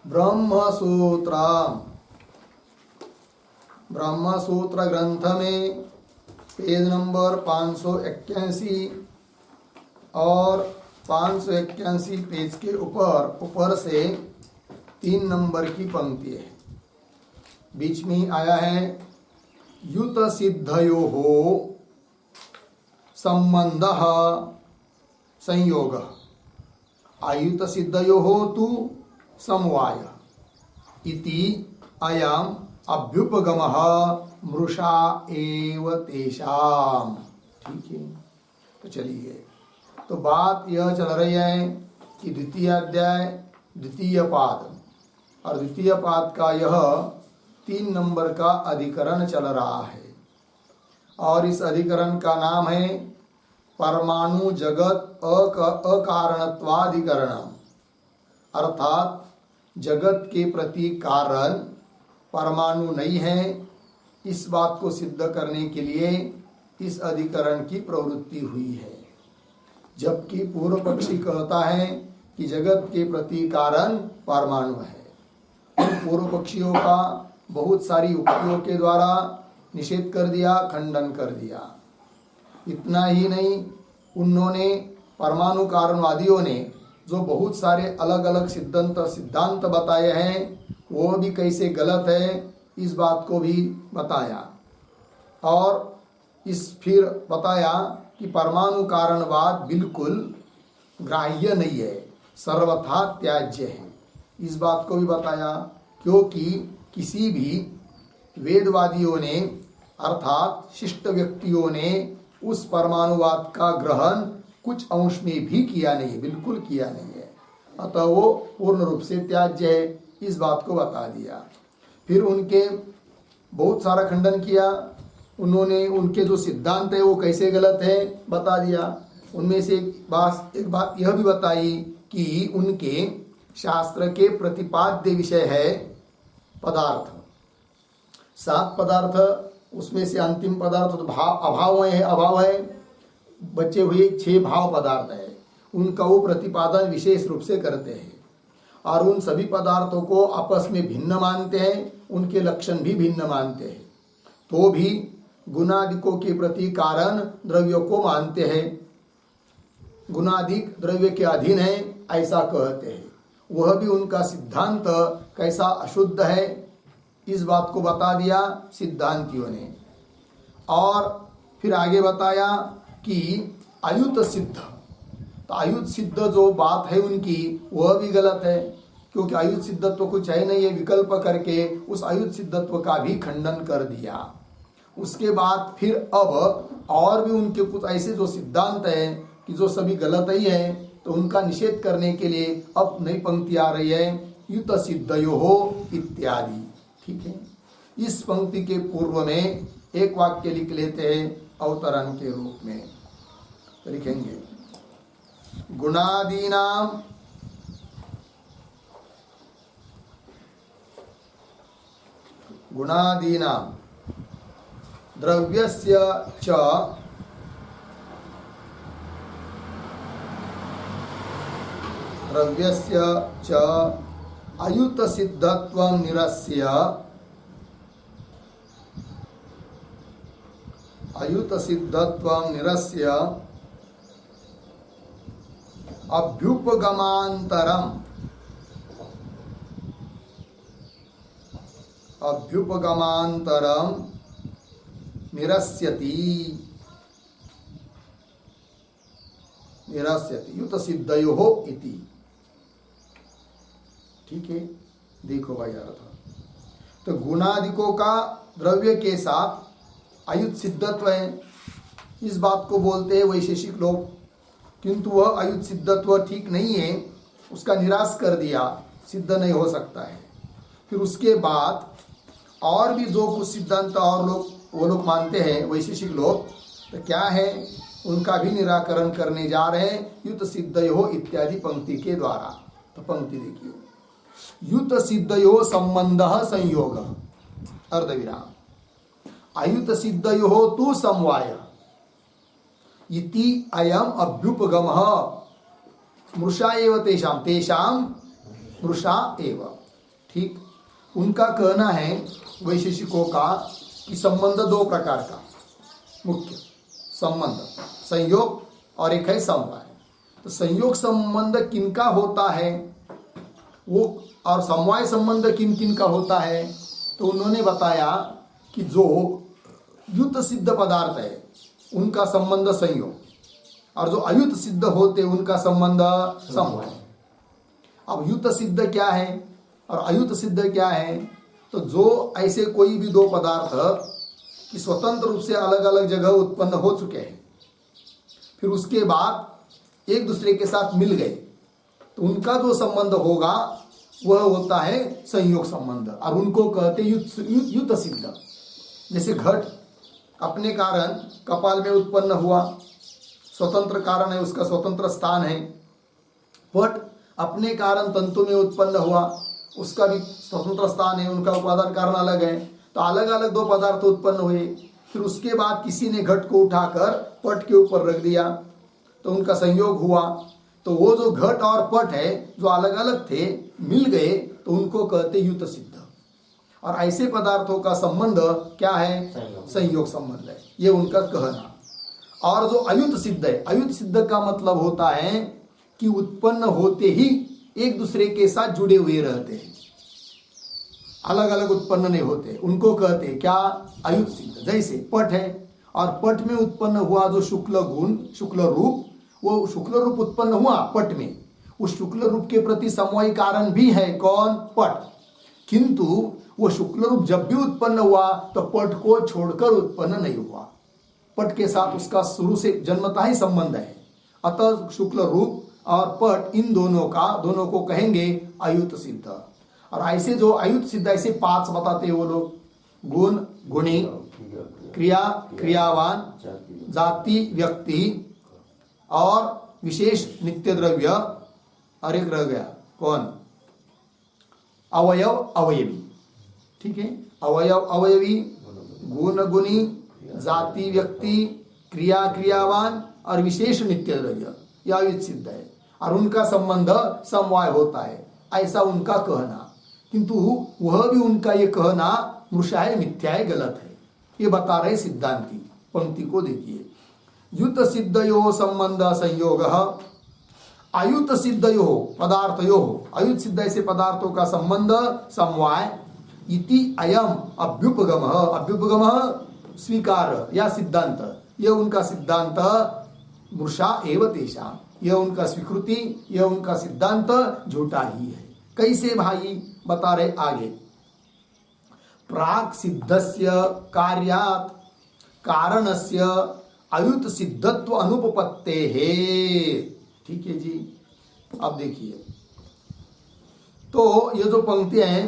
ब्रह्मसूत्र ब्रह्मसूत्र ग्रंथ में page number 581 और 581 पेज के ऊपर से 3 नंबर की पंक्ति है। बीच में आया है युत सिद्धयोः संबंधः संयोग आयुत सिद्धयोः तु समवाय इति अयम अभ्युपगमः मृषा एव तेषाम। ठीक है, तो चलिए, तो बात यह चल रही है कि द्वितीय अध्याय द्वितीय पाद और द्वितीय पाद का यह 3 नंबर का अधिकरण चल रहा है और इस अधिकरण का नाम है परमाणु जगत अकारणत्वाधिकरणम, अर्थात जगत के प्रति कारण परमाणु नहीं है। इस बात को सिद्ध करने के लिए इस अधिकरण की प्रवृत्ति हुई है, जबकि पूर्व पक्षी कहता है कि जगत के प्रति कारण परमाणु है। उन पूर्व पक्षियों का बहुत सारी युक्तियों के द्वारा निषेध कर दिया, खंडन कर दिया। इतना ही नहीं, उन्होंने परमाणु कारणवादियों ने जो बहुत सारे अलग अलग सिद्धांत बताए हैं वो भी कैसे गलत है इस बात को भी बताया और फिर बताया कि परमाणु कारणवाद बिल्कुल ग्राह्य नहीं है, सर्वथा त्याज्य है। इस बात को भी बताया क्योंकि किसी भी वेदवादियों ने अर्थात शिष्ट व्यक्तियों ने उस परमाणुवाद का ग्रहण कुछ अंश में भी किया नहीं, बिल्कुल किया नहीं है, अतः वो पूर्ण रूप से त्याज्य है। इस बात को बता दिया। फिर उनके बहुत सारा खंडन किया, उन्होंने उनके जो सिद्धांत है वो कैसे गलत है बता दिया। उनमें से एक बात यह भी बताई कि उनके शास्त्र के प्रतिपाद्य विषय है पदार्थ, 7 पदार्थ, उसमें से अंतिम पदार्थ तो अभाव है, बचे हुए 6 भाव पदार्थ है, उनका वो प्रतिपादन विशेष रूप से करते हैं और उन सभी पदार्थों को आपस में भिन्न मानते हैं, उनके लक्षण भी भिन्न मानते हैं, तो भी गुणादिकों के प्रति कारण द्रव्यों को मानते हैं, गुणादिक द्रव्य के अधीन है ऐसा कहते हैं। वह भी उनका सिद्धांत कैसा अशुद्ध है इस बात को बता दिया सिद्धांतियों ने। और फिर आगे बताया कि अयुत सिद्ध, तो अयुत सिद्ध जो बात है उनकी वह भी गलत है, क्योंकि अयुत सिद्धत्व कुछ है नहीं है, विकल्प करके उस अयुत सिद्धत्व का भी खंडन कर दिया। उसके बाद फिर अब और भी उनके कुछ ऐसे जो सिद्धांत है कि जो सभी गलत ही है, तो उनका निषेध करने के लिए अब नई पंक्ति आ रही है युत सिद्धयोः इत्यादि। ठीक है, इस पंक्ति के पूर्व में एक वाक्य लिख लेते हैं अवतरण के रूप में, तो लिखेंगे गुणादीनाम द्रव्यस्य च अयुत सिद्धत्वं निरस्य अभ्युपगमांतरम निरस्यति युत सिद्धयोः इति। ठीक है, देखो भाई अर्थ, तो गुणादिकों का द्रव्य के साथ अयुत सिद्धत्व है, इस बात को बोलते हैं वैशेषिक लोग, किंतु वह अयुत सिद्धत्व ठीक नहीं है, उसका निराश कर दिया, सिद्ध नहीं हो सकता है। फिर उसके बाद और भी जो कुछ सिद्धांत और वो लोग मानते हैं वैशेषिक लोग, तो क्या है उनका भी निराकरण करने जा रहे हैं युत सिद्धयोः इत्यादि पंक्ति के द्वारा। तो पंक्ति देखिए, युत सिद्धयोः संबंधः संयोग अर्धविराम अयुत सिद्धयोः तु समवाय इति अयम अभ्युपगमः मृषा एव तेषाम मृषा एव। ठीक। उनका कहना है वैशेषिकों का कि संबंध दो प्रकार का मुख्य संबंध, संयोग और एक है समवाय। तो संयोग संबंध किनका होता है वो, और समवाय संबंध किन किन का होता है, तो उन्होंने बताया कि जो युत सिद्ध पदार्थ है उनका संबंध संयोग, और जो अयुत सिद्ध होते उनका संबंध समवाय। अब युत सिद्ध क्या है और अयुत सिद्ध क्या है, तो जो ऐसे कोई भी दो पदार्थ कि स्वतंत्र रूप से अलग अलग जगह उत्पन्न हो चुके हैं, फिर उसके बाद एक दूसरे के साथ मिल गए, तो उनका जो संबंध होगा वह होता है संयोग संबंध, और उनको कहते युत सिद्ध। जैसे घट अपने कारण कपाल में उत्पन्न हुआ, स्वतंत्र कारण है, उसका स्वतंत्र स्थान है। पट अपने कारण तंतु में उत्पन्न हुआ, उसका भी स्वतंत्र स्थान है, उनका उपादान कारण अलग है। तो अलग अलग दो पदार्थ उत्पन्न हुए, फिर उसके बाद किसी ने घट को उठाकर पट के ऊपर रख दिया, तो उनका संयोग हुआ। तो वो जो घट और पट है जो अलग अलग थे मिल गए, तो उनको कहते युत सिद्ध। और ऐसे पदार्थों का संबंध क्या है, संयोग संबंध है, ये उनका कहना। और जो अयुत सिद्ध है, अयुत सिद्ध का मतलब होता है कि उत्पन्न होते ही एक दूसरे के साथ जुड़े हुए रहते हैं, अलग अलग उत्पन्न नहीं होते, उनको कहते हैं क्या, अयुत सिद्ध। जैसे पट है और पट में उत्पन्न हुआ जो शुक्ल गुण, शुक्ल रूप, वो शुक्ल रूप उत्पन्न हुआ पट में, उस शुक्ल रूप के प्रति समवायी कारण भी है कौन, पट। किंतु वो शुक्ल रूप जब भी उत्पन्न हुआ तो पट को छोड़कर उत्पन्न नहीं हुआ, पट के साथ उसका शुरू से जन्मता ही संबंध है। अतः शुक्ल रूप और पट इन दोनों को कहेंगे अयुत सिद्ध। और ऐसे जो अयुत सिद्ध ऐसे 5 बताते हैं वो लोग, गुण, गुणी, क्रिया, क्रियावान, जाति, व्यक्ति और विशेष नित्य द्रव्य, और एक रह गया कौन, अवयव अवयवी। ठीक है, अवयव अवयवी, गुण गुणी, जाति व्यक्ति, क्रिया क्रियावान और विशेष नित्य द्रव्य, यह अयुत सिद्ध है। और उनका संबंध समवाय होता है, ऐसा उनका कहना। किंतु वह भी उनका ये कहना मृषा है, मिथ्या है, गलत है, ये बता रहे सिद्धांती। पंक्ति को देखिए, युत सिद्धयो संबंध संयोग, अयुत सिद्धयो पदार्थयो, अयुत सिद्ध ऐसे पदार्थों का संबंध समवाय, इति अयम अभ्युपगम, अभ्युपगम स्वीकार या सिद्धांत, यह उनका सिद्धांत, मृषा एव तेषाम, यह उनका स्वीकृति, यह उनका सिद्धांत झूठा ही है। कैसे भाई, बता रहे आगे, प्राक सिद्धस्य कार्यात् कारणस्य अयुत सिद्धत्व अनुपपत्ते है। ठीक है जी, अब देखिए, तो ये जो पंक्तियां हैं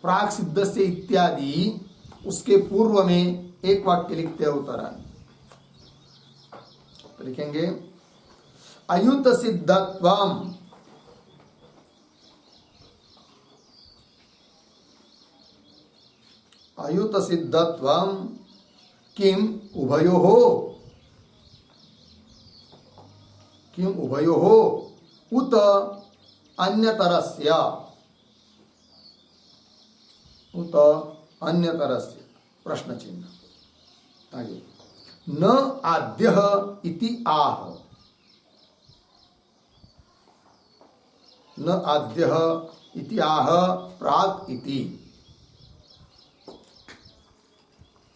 प्राक सिद्धस्य इत्यादि, उसके पूर्व में एक वाक्य लिखते हैं उत्तरायण, तो लिखेंगे अयुत सिद्धत्वम, अयुत सिद्धत्वम किम उभयोः, किम उभयोः उत अन्यतरस्य, उत अन्यतरस्य, प्रश्न चिन्ह आगे, न आद्यः इति आह, न आद्यः इति आह प्राक् इति।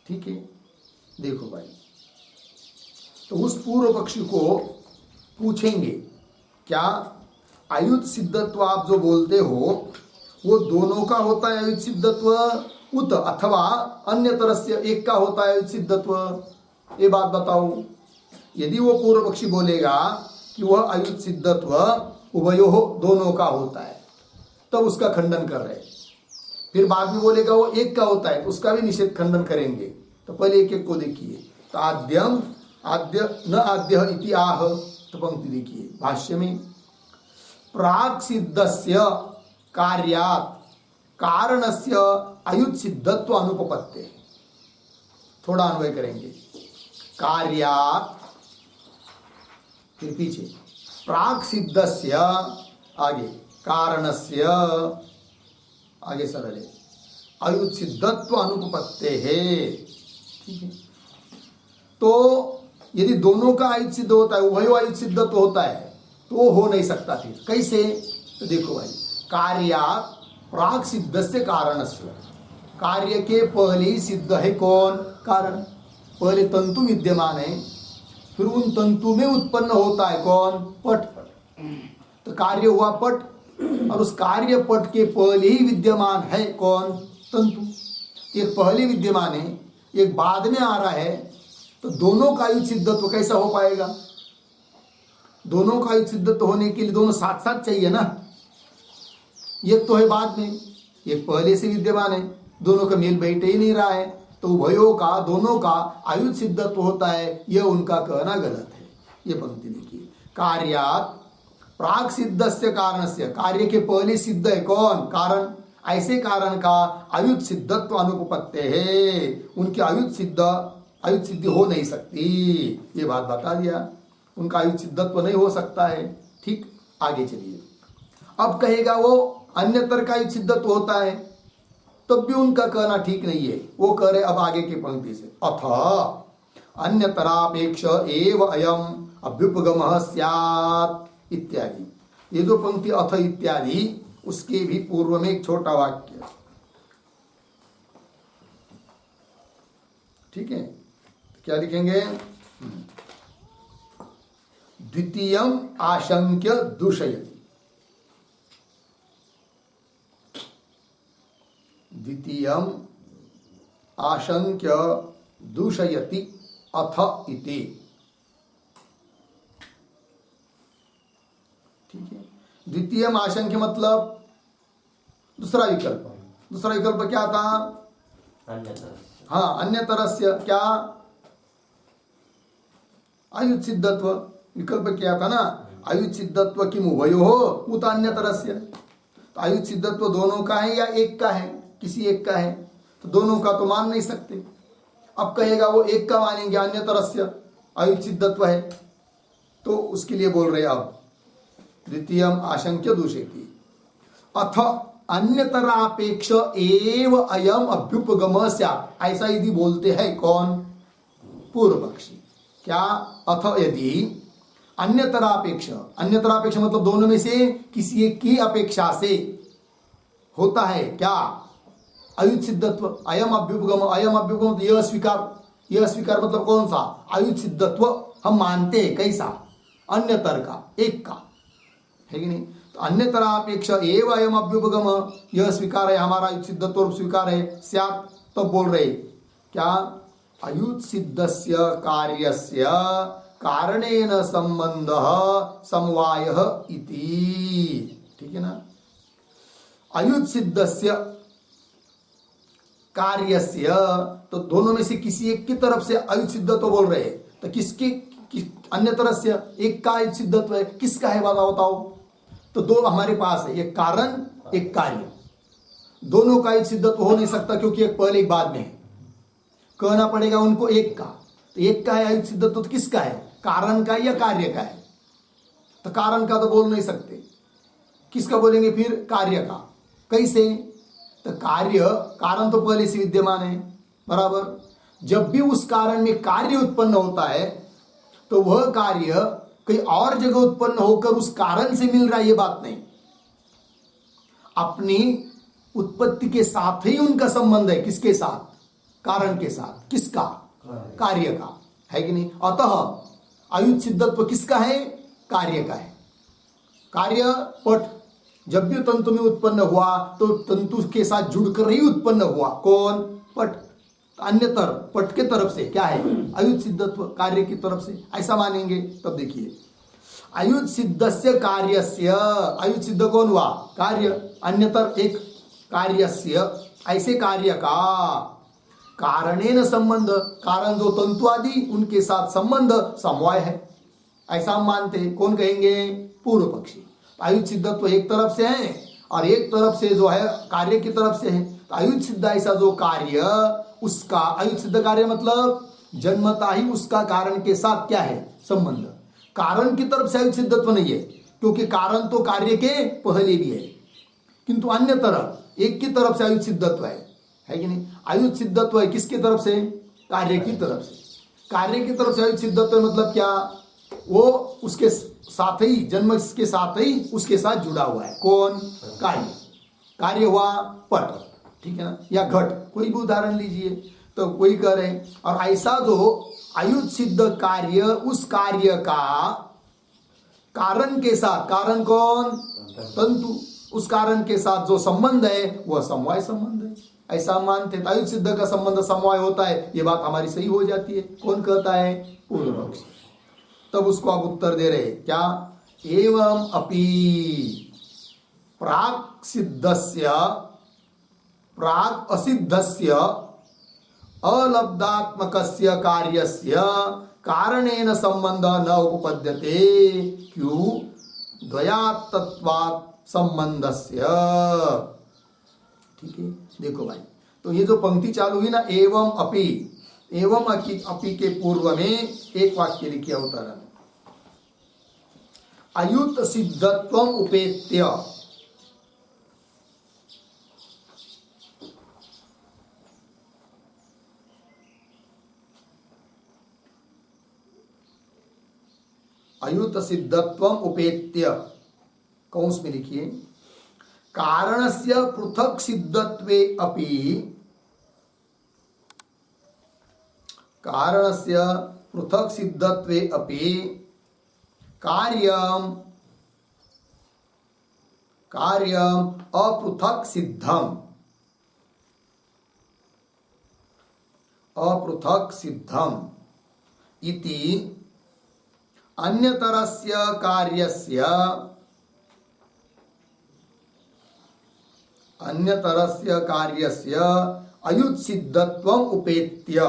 ठीक है, देखो भाई, तो उस पूर्व पक्षी को पूछेंगे क्या अयुत सिद्धत्व आप जो बोलते हो वो दोनों का होता है अयुत सिद्धत्व, उत अथवा अन्य तरह से एक का होता है अयुत सिद्धत्व, ये बात बताओ। यदि वो पूर्व पक्षी बोलेगा कि वह अयुत सिद्धत्व उभयो दोनों का होता है, तब उसका खंडन कर रहे हैं। फिर बाद में बोलेगा वो एक का होता है, तो उसका भी निषेध खंडन करेंगे। तो पहले एक एक को देखिए, तो आद्यम, आद्य न आद्य इति आह, तो पंक्ति देखिए भाष्य में, प्राक सिद्धस्य कार्यात् कारणस्य अयुत सिद्धत्व अनुपपत्ते, थोड़ा अन्वय करेंगे, कार्यात्, फिर पीछे प्राक सिद्धस्य, आगे कारणस्य आगे सरल है, अयुत सिद्धत्व अनुपपत्ते है। ठीक है, तो यदि दोनों का आयुध सिद्ध होता है, उभयो आयुध सिद्धत्व होता है, तो हो नहीं सकता। फिर कैसे? तो देखो भाई, कार्यात् प्राक सिद्ध से कारणस्य, कार्य के पहले ही सिद्ध है कौन? कारण। पहले तंतु विद्यमान है, फिर उन तंतु में उत्पन्न होता है कौन? पट। तो कार्य हुआ पट, और उस कार्य पट के पहले ही विद्यमान है कौन? तंतु। एक पहले विद्यमान है, एक बाद में आ रहा है, तो दोनों का आयुध सिद्धत्व कैसा हो पाएगा? दोनों का आयुध सिद्धत्व होने के लिए दोनों साथ साथ चाहिए ना। एक तो है बाद में, एक पहले से विद्यमान है, दोनों का मेल बैठ ही नहीं रहा है, तो उभयों का, दोनों का आयुध सिद्धत्व होता है, यह उनका कहना गलत है। ये पंक्ति देखिए, कार्यात् प्राक सिद्धस्य कारणस्य, कार्य के पहले सिद्ध है कौन? कारण। ऐसे कारण का आयुध सिद्धत्व अनुपपत्ते है, उनकी आयुध सिद्धि हो नहीं सकती। ये बात बता दिया, उनका आयुध सिद्धत्व नहीं हो सकता है। ठीक, आगे चलिए। अब कहेगा वो अन्यतर का आयुध सिद्धत्व होता है, तब भी उनका कहना ठीक नहीं है। वो कह रहे अब आगे की पंक्ति से, अथ अन्यतरापेक्ष एव अयम अभ्युपगमः स्यात् इत्यादि। ये जो पंक्ति अथ इत्यादि, उसके भी पूर्व में एक छोटा वाक्य। ठीक है, क्या लिखेंगे? द्वितीयम आशंक्य दूषयति, द्वितीयम आशंक्य दूषयति अथ इति। ठीक है, द्वितीयम आशंक्य मतलब दूसरा विकल्प। दूसरा विकल्प क्या था? हाँ, अन्य तरस्य। क्या? आयुध सिद्धत्व। विकल्प क्या था ना? आयुध सिद्धत्व किम उभयोः उत अन्य तरस्य। तो आयुध सिद्धत्व दोनों का है या एक का है? किसी एक का है, तो दोनों का तो मान नहीं सकते। अब कहेगा वो एक का मानेंगे, अन्य तरस्य आयुध सिद्धत्व है, तो उसके लिए बोल रहे अब द्वितीयम आशंक्य दूषयति अथ अन्यतरापेक्ष एव अयम अभ्युपगम स्यात्। ऐसा यदि बोलते हैं कौन? पूर्व पक्षी। क्या? अथ यदि अन्यतरापेक्ष, अन्यतरापेक्ष मतलब दोनों में से किसी एक की अपेक्षा से होता है क्या? आयुध सिद्धत्व। अयम अभ्युपगम, अयम अभ्युपगम यह स्वीकार, यह स्वीकार मतलब कौन सा? आयुध सिद्धत्व हम मानते हैं। कैसा? अन्यतर का, एक का, है कि नहीं? तो अन्यतरापेक्ष एव अयम अभ्युपगम, यह स्वीकार है, हमारा आयुध सिद्धत्व स्वीकार है, स्यात्। तो बोल रहे क्या? आयुध सिद्धस्य कार्यस्य कारणेन संबंधः समवायः इति। ठीक है ना? आयुध सिद्धस्य कार्यस्य, तो दोनों में से किसी एक की तरफ से आयुध सिद्धत्व बोल रहे हैं, तो किसकी? अन्य तरह से एक का आयुध सिद्धत्व है, किसका है बताओ? तो दो हमारे पास है, एक कारण एक कार्य। दोनों का आयुध सिद्धत्व हो नहीं सकता, क्योंकि एक पहले एक बाद में है। कहना पड़ेगा उनको एक का। तो एक का है आयुध सिद्धत्व, तो किसका है? कारण का या कार्य का है? तो कारण का तो बोल नहीं सकते, किसका बोलेंगे फिर? कार्य का। कैसे? तो कार्य, कारण तो पहले से विद्यमान है, बराबर। जब भी उस कारण में कार्य उत्पन्न होता है, तो वह कार्य कहीं और जगह उत्पन्न होकर उस कारण से मिल रहा है, ये बात नहीं। अपनी उत्पत्ति के साथ ही उनका संबंध है। किसके साथ? कारण के साथ। किसका? कार्य का, है कि नहीं? अतः आयुध सिद्धत्व किसका है? कार्य का है। कार्य पट जब भी तंतु में उत्पन्न हुआ, तो तंतु के साथ जुड़कर ही उत्पन्न हुआ। कौन? पट। अन्यतर पट के तरफ से क्या है? आयुध सिद्धत्व कार्य की तरफ से, ऐसा मानेंगे। तब देखिए, आयुध सिद्धस्य कार्यस्य, आयुध सिद्ध कौन हुआ? कार्य। अन्यतर एक कार्यस्य, ऐसे कार्य का कारणेन संबंध, कारण जो तंतु आदि उनके साथ संबंध समवाय है, ऐसा हम मानते हैं। कौन कहेंगे? पूर्व पक्षी। आयुध सिद्धत्व एक तरफ से है और एक तरफ से जो है कार्य की तरफ से है। तो आयुध सिद्ध ऐसा जो कार्य, उसका आयुध सिद्ध कार्य मतलब जन्मता ही उसका कारण के साथ क्या है? संबंध। कारण की तरफ से आयुध सिद्धत्व नहीं है, क्योंकि कारण तो कार्य के पहले भी है। किंतु अन्य तरफ एक की तरफ से आयुध सिद्धत्व है कि नहीं? आयुध सिद्धत्व है किसकी तरफ से? कार्य की तरफ से। कार्य की तरफ से आयुध सिद्धत्व मतलब क्या? वो उसके साथ ही, जन्म के साथ ही उसके साथ जुड़ा हुआ है। कौन? कार्य। कार्य हुआ पट, ठीक है ना, या घट, कोई भी उदाहरण लीजिए तो कोई कह रहे हैं। और ऐसा जो आयुध सिद्ध कार्य, उस कार्य का कारण के साथ, कारण कौन? तंतु, उस कारण के साथ जो संबंध है वह समवाय संबंध है, ऐसा मानते। आयुध सिद्ध का संबंध समवाय होता है, ये बात हमारी सही हो जाती है। कौन कहता है? पूर्व पक्ष। तब उसको आप उत्तर दे रहे क्या? एवं अपि प्राक् सिद्धस्य प्राक् असिद्धस्य अलब्धात्मकस्य कार्यस्य कारणेन संबंध न उपपद्यते। क्यों? द्वयात्तत्वात् संबंधस्य। ठीक है, देखो भाई, तो ये जो पंक्ति चालू हुई ना, एवं अपि, एवं अपि के पूर्व में एक वाक्य लिखिए उदाहरण, अयुत सिद्धत्व उपेत्य। अयुत सिद्धत्व उपेत्य, कौंस में लिखिए, कारणस्य पृथक सिद्धत्वे अपि, कारणस्य पृथक सिद्धत्वे अपि कार्यम अपृथक सिद्धम, अपृथक सिद्धम इति अन्यतरस्य कार्यस्य, अन्यतरस्य कार्यस्य अयुत सिद्धत्वं उपेत्य,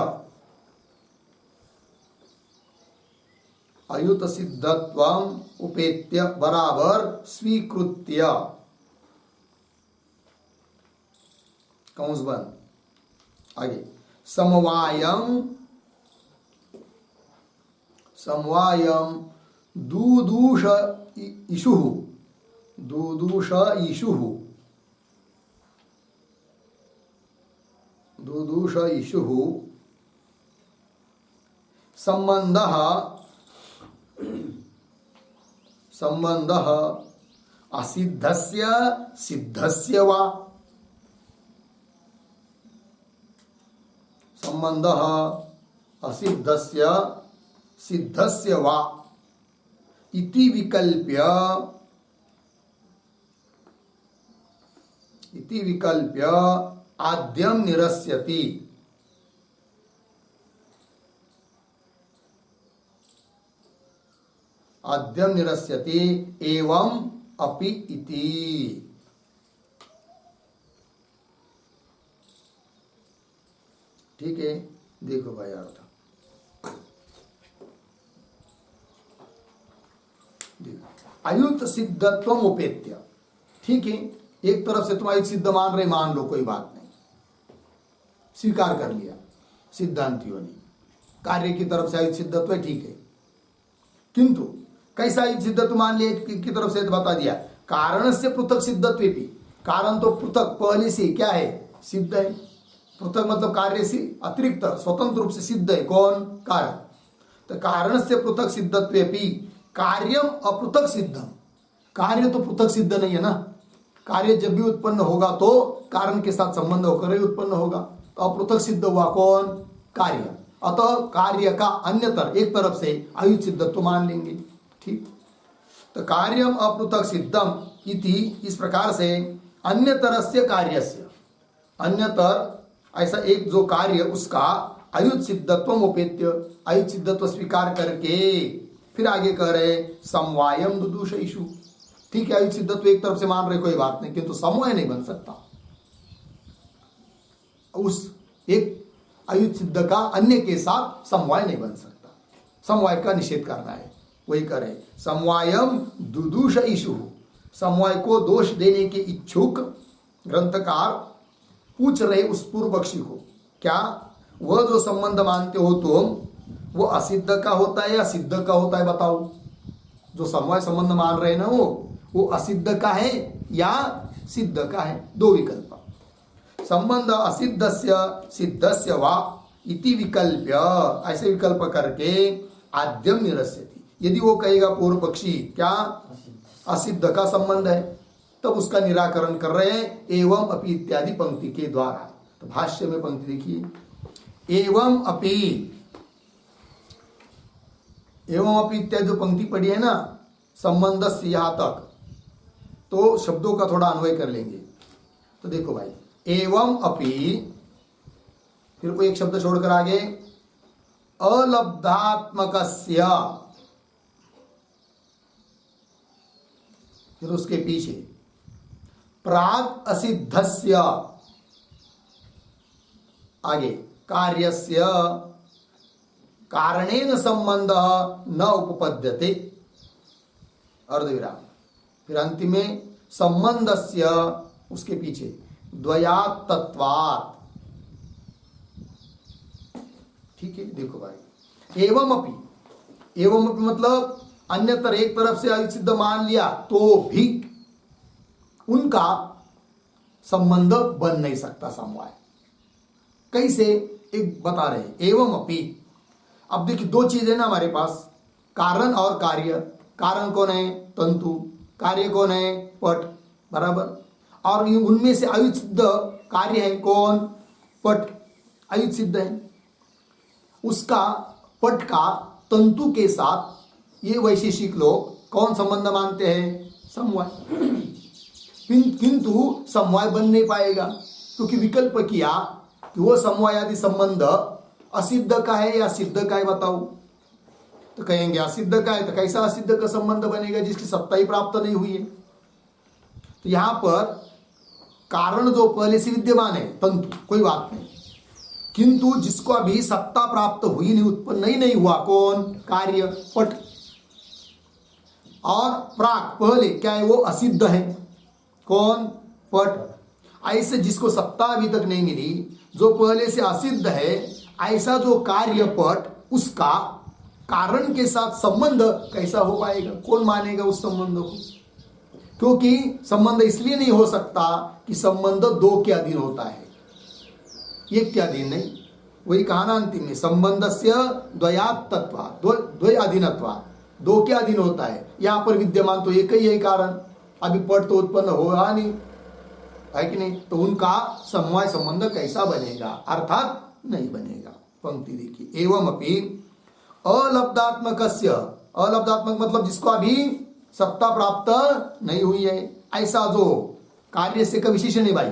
अयुत सिद्धत्वं उपेत्य बराबर स्वीकृत्य, कौंस बंद, आगे, समवायम दुदूष इषुः, दुदूष इषुः, दुदूष इषुः संबंधः, संबंधः असिद्धस्य सिद्धस्य वा, संबंधः असिद्धस्य सिद्धस्य वा इति विकल्प्य, इति विकल्प्य आद्यम निरस्यति, आद्यम निरस्यति एवं अपि इति। ठीक है, देखो भाई अर्थ, अयुत सिद्धत्व उपेत्य। ठीक है, एक तरफ से तुम अयुत सिद्ध मान रहे, मान लो, कोई बात नहीं, स्वीकार कर लिया सिद्धांतियों ने, कार्य की तरफ से अयुत सिद्धत्व है, ठीक है। किंतु कैसा अयुत सिद्धत्व मान लिया की तरफ से? बता दिया, कारण से पृथक सिद्धत्व भी, कारण तो पृथक पहले से क्या है? सिद्ध है। पृथक मतलब कार्य से अतिरिक्त स्वतंत्र रूप से सिद्ध है। कौन? कारण। तो कारण से पृथक सिद्धत्व भी कार्यम अपृथक सिद्धम, कार्य तो पृथक सिद्ध नहीं है ना, कार्य जब भी उत्पन्न होगा तो कारण के साथ संबंध होकर ही उत्पन्न होगा, तो अपृथक सिद्ध हुआ कौन? कार्य। अतः कार्य का अन्यतर एक तरफ से अयुत सिद्धत्व मान लेंगे। ठीक, तो कार्यम अपृथक सिद्धम इति, इस प्रकार से अन्यतरस्य कार्यस्य, अन्यतर ऐसा एक जो कार्य उसका अयुत सिद्धत्व उपेत्य, अयुत सिद्धत्व स्वीकार करके फिर आगे कह रहे समवायम दुदूष इशु। ठीक है, अयुत सिद्धत्व एक तरफ से मान रहे, कोई बात नहीं, किंतु समवाय नहीं बन सकता, उस एक अयुत सिद्ध का अन्य के साथ समवाय नहीं बन सकता, समवाय का निषेध करना है। वही करे समवायम दुदूष इशु, समवाय को दोष देने के इच्छुक ग्रंथकार पूछ रहे उस पूर्व पक्षी को, क्या वह जो संबंध मानते हो तुम वो असिद्ध का होता है या सिद्ध का होता है? बताओ। जो समवाय संबंध मान रहे हैं ना, वो असिद्ध का है या सिद्ध का है। दो विकल्प, संबंध असिद्धस्य सिद्धस्य वा इति विकल्प्य, ऐसे विकल्प करके आद्यम निरस्यति। यदि वो कहेगा पूर्व पक्षी क्या असिद्ध का संबंध है, तब उसका निराकरण कर रहे हैं एवं अपि इत्यादि पंक्ति के द्वारा। तो भाष्य में पंक्ति देखिए, एवं अपि इत्यादि जो पंक्ति पढ़ी है ना संबंध से यहां तक, तो शब्दों का थोड़ा अन्वय कर लेंगे। तो देखो भाई, एवं अपि, फिर कोई एक शब्द छोड़कर आगे अलब्धात्मकस्य, फिर उसके पीछे प्राग असिद्धस्य, आगे कार्यस्य कारणेन संबंध न उपपद्यते, अर्धविराम, फिर अंतिम में संबंधस्य, उसके पीछे द्वयात् तत्वात्। ठीक है, देखो भाई, एवं अपि मतलब अन्यतर एक तरफ से असिद्ध मान लिया तो भी उनका संबंध बन नहीं सकता समवाय। कैसे, एक बता रहे एवं अपि। अब देखिए दो चीजें ना हमारे पास, कारण और कार्य। कारण कौन है, तंतु, कार्य कौन है, पट, बराबर। और उनमें से अयुत सिद्ध कार्य है कौन, पट, अयुत सिद्ध है। उसका पट का तंतु के साथ ये वैशेषिक लोग कौन संबंध मानते हैं, समवाय। किंतु समवाय बन नहीं पाएगा, क्योंकि विकल्प किया कि वो समवाय आदि संबंध असिद्ध का है या सिद्ध का है, बताओ। तो कहेंगे असिद्ध का है, तो कैसा असिद्ध का संबंध बनेगा जिसकी सत्ता ही प्राप्त नहीं हुई है। तो यहां पर कारण जो पहले से विद्यमान है तंतु, कोई बात नहीं, किंतु जिसको अभी सत्ता प्राप्त हुई नहीं, उत्पन्न नहीं हुआ, कौन, कार्य, पट। और प्राक पहले क्या है, वो असिद्ध है, कौन, पट। ऐसे जिसको सत्ता अभी तक नहीं मिली, जो पहले से असिद्ध है, ऐसा जो कार्य पट, उसका कारण के साथ संबंध कैसा हो पाएगा, कौन मानेगा उस संबंध को। क्योंकि संबंध इसलिए नहीं हो सकता कि संबंध दो के अधीन होता है, एक के अधीन नहीं। वही कहा ना अंतिम में, संबंधस्य द्वयात् तत्वात्, द्वय अधीनत्वात्, दो के अधीन होता है। यहां पर विद्यमान तो एक ही है कारण, अभी पट तो उत्पन्न होगा नहीं, है कि नहीं। तो उनका समवाय संबंध कैसा बनेगा, अर्थात नहीं बनेगा। पंक्ति देखिए, एवं अपि अलब्धात्मकस्य, अलब्धात्मक मतलब जिसको अभी सत्ता प्राप्त नहीं हुई है, ऐसा जो कार्य से का विशेषण है भाई,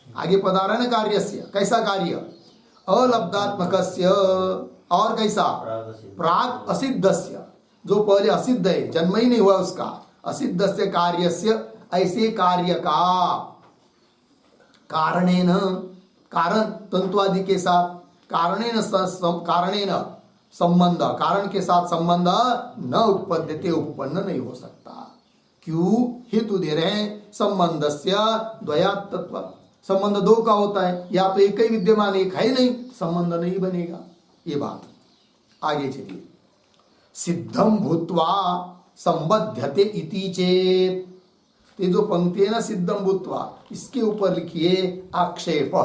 आगे पदा रहा है ना, कार्यस्य, कैसा कार्य, अलब्धात्मकस्य, और कैसा, प्राग असिद्धस्य, जो पहले असिद्ध है, जन्म ही नहीं हुआ उसका, असिद्धस्य कार्यस्य, ऐसे कार्य का कारणेन, कारण तंतु आदि के साथ, कारणेन संबंध, कारण के साथ संबंध न उपपद्यते, उपपन्न नहीं हो सकता। क्यों, हेतु दे रहे हैं, संबंधस्य द्वयात् तत्व, संबंध दो का होता है, या तो एक ही विद्यमान, एक है नहीं, संबंध नहीं बनेगा, ये बात। आगे चलिए, सिद्धम भूत्वा संबध्यते इति चेत, ये जो पंक्ति है ना, सिद्धम भूत्वा, इसके ऊपर लिखिए आक्षेप।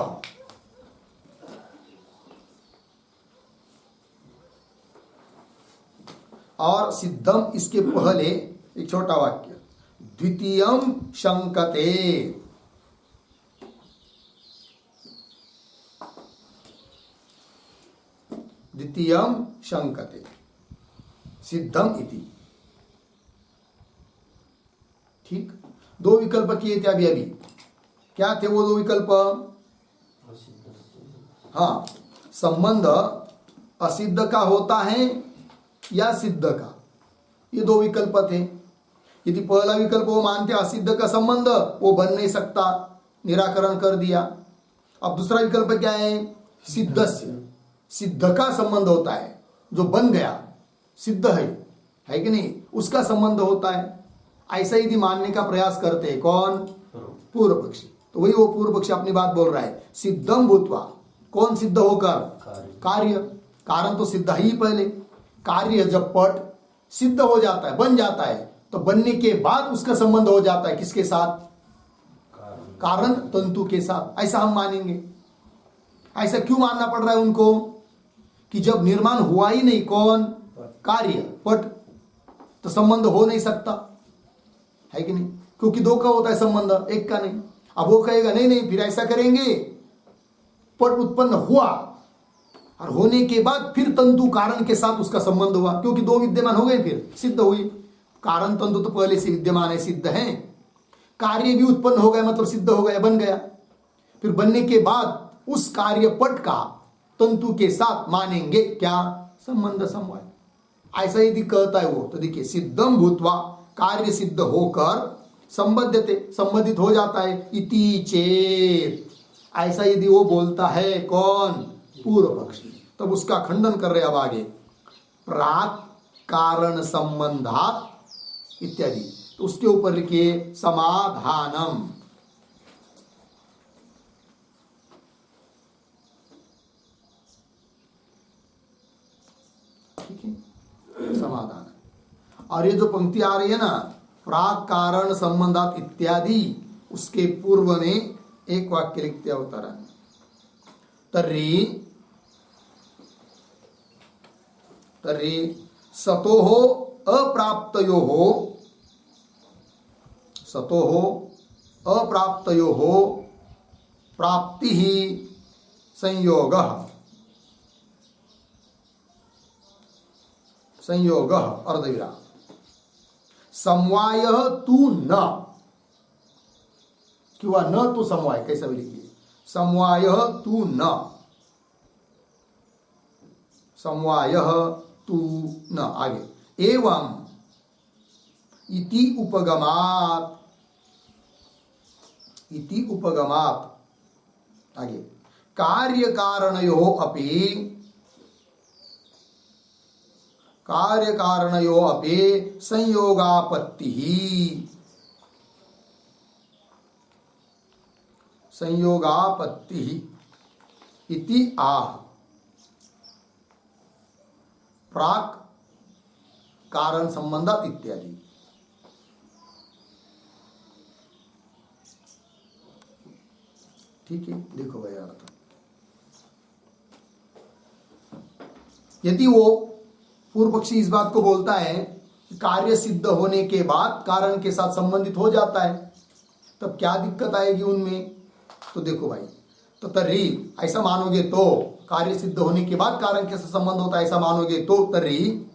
और सिद्धम इसके पहले एक छोटा वाक्य, द्वितीयम शंकते, द्वितीयम शंकते, सिद्धम इति। ठीक, दो विकल्प किए थे अभी, क्या थे वो दो विकल्प, हाँ, संबंध असिद्ध का होता है या सिद्ध का, ये दो विकल्प थे। यदि पहला विकल्प वो मानते असिद्ध का संबंध, वो बन नहीं सकता, निराकरण कर दिया। अब दूसरा विकल्प क्या है, सिद्धस्य, सिद्ध का संबंध होता है, जो बन गया, सिद्ध है कि नहीं, उसका संबंध होता है, ऐसा यदि मानने का प्रयास करते हैं कौन, पूर्व पक्षी। तो वही वो पूर्व पक्षी अपनी बात बोल रहा है, सिद्धम भूत्वा, कौन सिद्ध होकर, कार्य, कारण तो सिद्ध ही पहले, कार्य जब पट सिद्ध हो जाता है, बन जाता है, तो बनने के बाद उसका संबंध हो जाता है किसके साथ, कारण तंतु के साथ, ऐसा हम मानेंगे। ऐसा क्यों मानना पड़ रहा है उनको कि जब निर्माण हुआ ही नहीं, कौन? कार्य, पट, तो संबंध हो नहीं सकता है कि नहीं, क्योंकि दो का होता है संबंध, एक का नहीं। अब वो कहेगा नहीं नहीं, फिर ऐसा करेंगे, पट उत्पन्न हुआ और होने के बाद फिर तंतु कारण के साथ उसका संबंध हुआ, क्योंकि दो विद्यमान हो गए, फिर सिद्ध हुई। कारण तंतु तो पहले से विद्यमान है, सिद्ध है। कार्य भी उत्पन्न हो गया, मतलब सिद्ध हो गया, बन गया। फिर बनने के बाद उस कार्य पट का तंतु के साथ मानेंगे क्या? संबंध, समवाय। ऐसा यदि कहता है वो, तो देखिए सिद्धम भूतवा, कार्य सिद्ध होकर संबद्धते, संबंधित हो जाता है, इति चेत, ऐसा यदि वो बोलता है, कौन? पूर्व पक्षी। तब उसका खंडन कर रहे अब आगे, प्राक कारण संबंधात इत्यादि। तो उसके ऊपर लिखिए समाधानम। ठीक है, समाधान। और ये जो पंक्ति आ रही है ना, प्राक कारण संबंधात इत्यादि, उसके पूर्व में एक वाक्य लिखते अवतरण, तर्हि सतोः अप्राप्तयोः प्राप्ति संयोगः अर्धविराम, समवायः तु न, किंवा न तो समवाय, कैसा भी लिखिए, समवायः तु न, समवायः तु न, आगे एवं इति उपगमात, आगे कार्य कारणयोः अपि संयोगापत्तिः इति आह, प्राक कारण संबंधात इत्यादि। ठीक है, देखो भाई अर्थ, यदि वो पूर्व पक्षी इस बात को बोलता है कि कार्य सिद्ध होने के बाद कारण के साथ संबंधित हो जाता है, तब क्या दिक्कत आएगी उनमें? तो देखो भाई, तो तर्हि ऐसा मानोगे तो, कार्य सिद्ध होने के बाद कारण के साथ संबंध होता है ऐसा मानोगे तो, तर्हि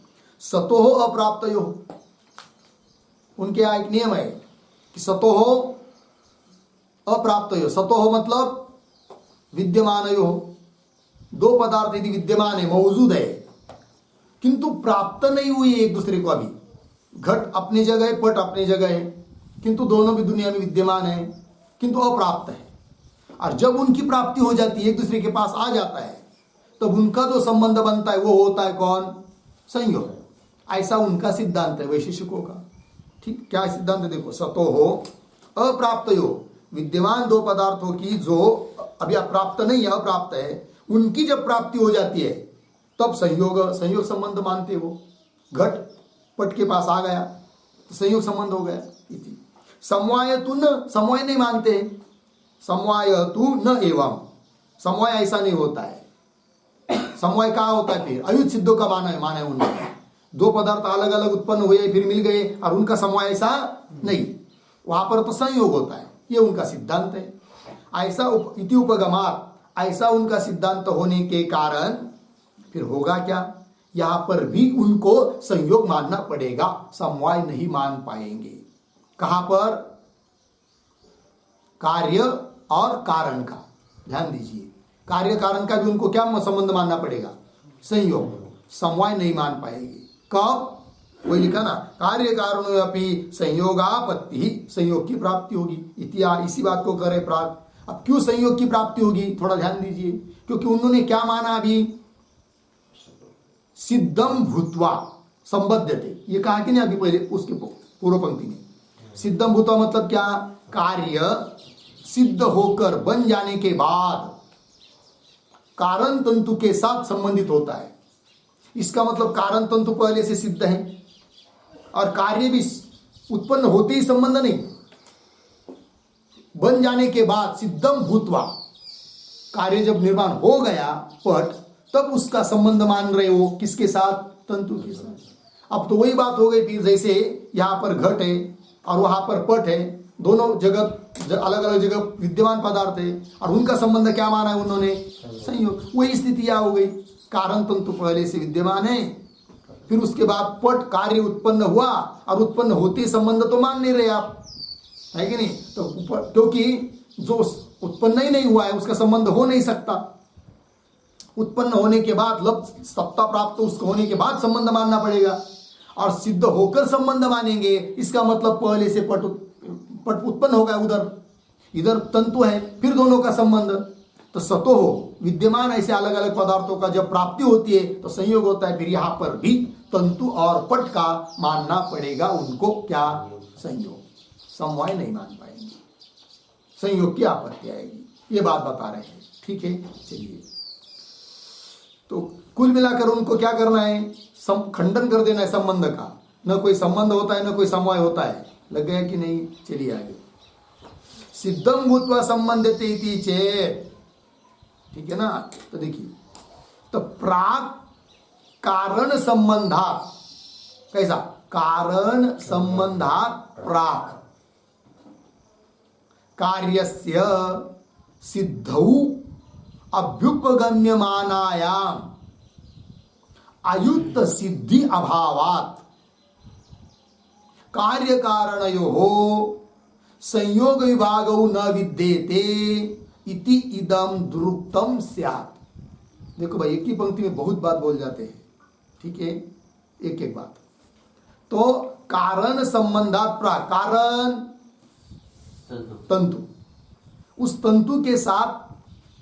सतोः अप्राप्तयोः, उनके यहाँ एक नियम है कि सतोः अप्राप्तयोः, सतोः मतलब विद्यमानयोः, दो पदार्थ यदि विद्यमान है, मौजूद है, किंतु प्राप्त नहीं हुई एक दूसरे को, अभी घट अपनी जगह है, पट अपनी जगह है, किंतु दोनों भी दुनिया में विद्यमान है, किंतु अप्राप्त है। और जब उनकी प्राप्ति हो जाती है, एक दूसरे के पास आ जाता है, तब उनका जो संबंध बनता है वो होता है कौन? संयोग। ऐसा उनका सिद्धांत है वैशेषिकों का। ठीक, क्या सिद्धांत है देखो, सतोः अप्राप्तयोः, विद्यमान दो पदार्थों की जो अभी अप्राप्त नहीं है, अप्राप्त है, उनकी जब प्राप्ति हो जाती है तब संयोग संबंध मानते वो। घट पट के पास आ गया तो संयोग संबंध हो गया। इति समवाय तु न, समवाय नहीं मानते, समवाय तु न एवं, समवाय ऐसा नहीं होता है। समवाय क्या होता है? फिर अयुत सिद्धों का माना है उन्होंने, दो पदार्थ अलग अलग उत्पन्न हुए फिर मिल गए और उनका समवाय ऐसा नहीं, वहां पर तो संयोग होता है, ये उनका सिद्धांत है। ऐसा इति उपगमात, ऐसा उनका सिद्धांत होने के कारण फिर होगा क्या? यहां पर भी उनको संयोग मानना पड़ेगा, समवाय नहीं मान पाएंगे। कहां पर? कार्य और कारण का, ध्यान दीजिए, कार्य कारण का भी उनको क्या संबंध मानना पड़ेगा? संयोग, समवाय नहीं मान पाएंगे। कब? वही लिखा ना, कार्य कारणों अपि संयोगापत्ति, संयोग की प्राप्ति होगी। इसी बात को करे प्राक। अब क्यों संयोग की प्राप्ति होगी, थोड़ा ध्यान दीजिए, क्योंकि उन्होंने क्या माना अभी? सिद्धम भूत्वा संबद्धते, ये कहा कि नहीं अभी पहले उसके पूर्व पंक्ति में। सिद्धम भूत्वा मतलब क्या? कार्य सिद्ध होकर बन जाने के बाद कारण तंतु के साथ संबंधित होता है। इसका मतलब कारण तंतु पहले से सिद्ध है और कार्य भी उत्पन्न होते ही संबंध नहीं, बन जाने के बाद सिद्धम भूतवा, कार्य जब निर्माण हो गया पट, तब उसका संबंध मान रहे हो किसके साथ? तंतु के साथ। अब तो वही बात हो गई फिर, जैसे यहाँ पर घट है और वहां पर पट है, दोनों जगह अलग अलग जगह विद्यमान पदार्थ है और उनका संबंध क्या माना है उन्होंने? संयोग। वही स्थिति यहाँ हो गई, कारण तंतु पहले से विद्यमान है, फिर उसके बाद पट कार्य उत्पन्न हुआ और उत्पन्न होते संबंध तो मान नहीं रहे आप, है कि नहीं? तो क्योंकि जो उत्पन्न ही नहीं हुआ है उसका संबंध हो नहीं सकता। उत्पन्न होने के बाद सत्ता प्राप्त उसको होने के बाद संबंध मानना पड़ेगा, और सिद्ध होकर संबंध मानेंगे, इसका मतलब पहले से पट उत्पन्न हो गया, इधर तंतु है, फिर दोनों का संबंध। तो सतो हो विद्यमान ऐसे अलग अलग पदार्थों का जब प्राप्ति होती है तो संयोग होता है, फिर यहाँ पर भी तंतु और पट का मानना पड़ेगा उनको। क्या? संयोग। समवाय नहीं मान पाएंगे, संयोग की आपत्ति आएगी, ये बात बता रहे हैं। ठीक है, चलिए, तो कुल मिलाकर उनको क्या करना है? खंडन कर देना है संबंध का। न कोई संबंध होता है न कोई समवाय होता है। लग गया कि नहीं? चलिए आगे। सिद्धम भूत्वा संबंधते इति चेत, ठीक है ना? तो देखिए, तो प्राक कारण संबंधात, कैसा? कारण संबंधात प्राक कार्यस्य सिद्धौ अभ्युपगम्यमानायाम अयुक्त सिद्धि अभावात कार्य कारणयोः संयोग विभागौ न विद्येते इति इदम दुरुक्तम स्यात्। देखो भाई, एक ही पंक्ति में बहुत बात बोल जाते हैं, ठीक है? एक एक बात। तो कारण संबंधात प्राक, कारण तंतु, उस तंतु के साथ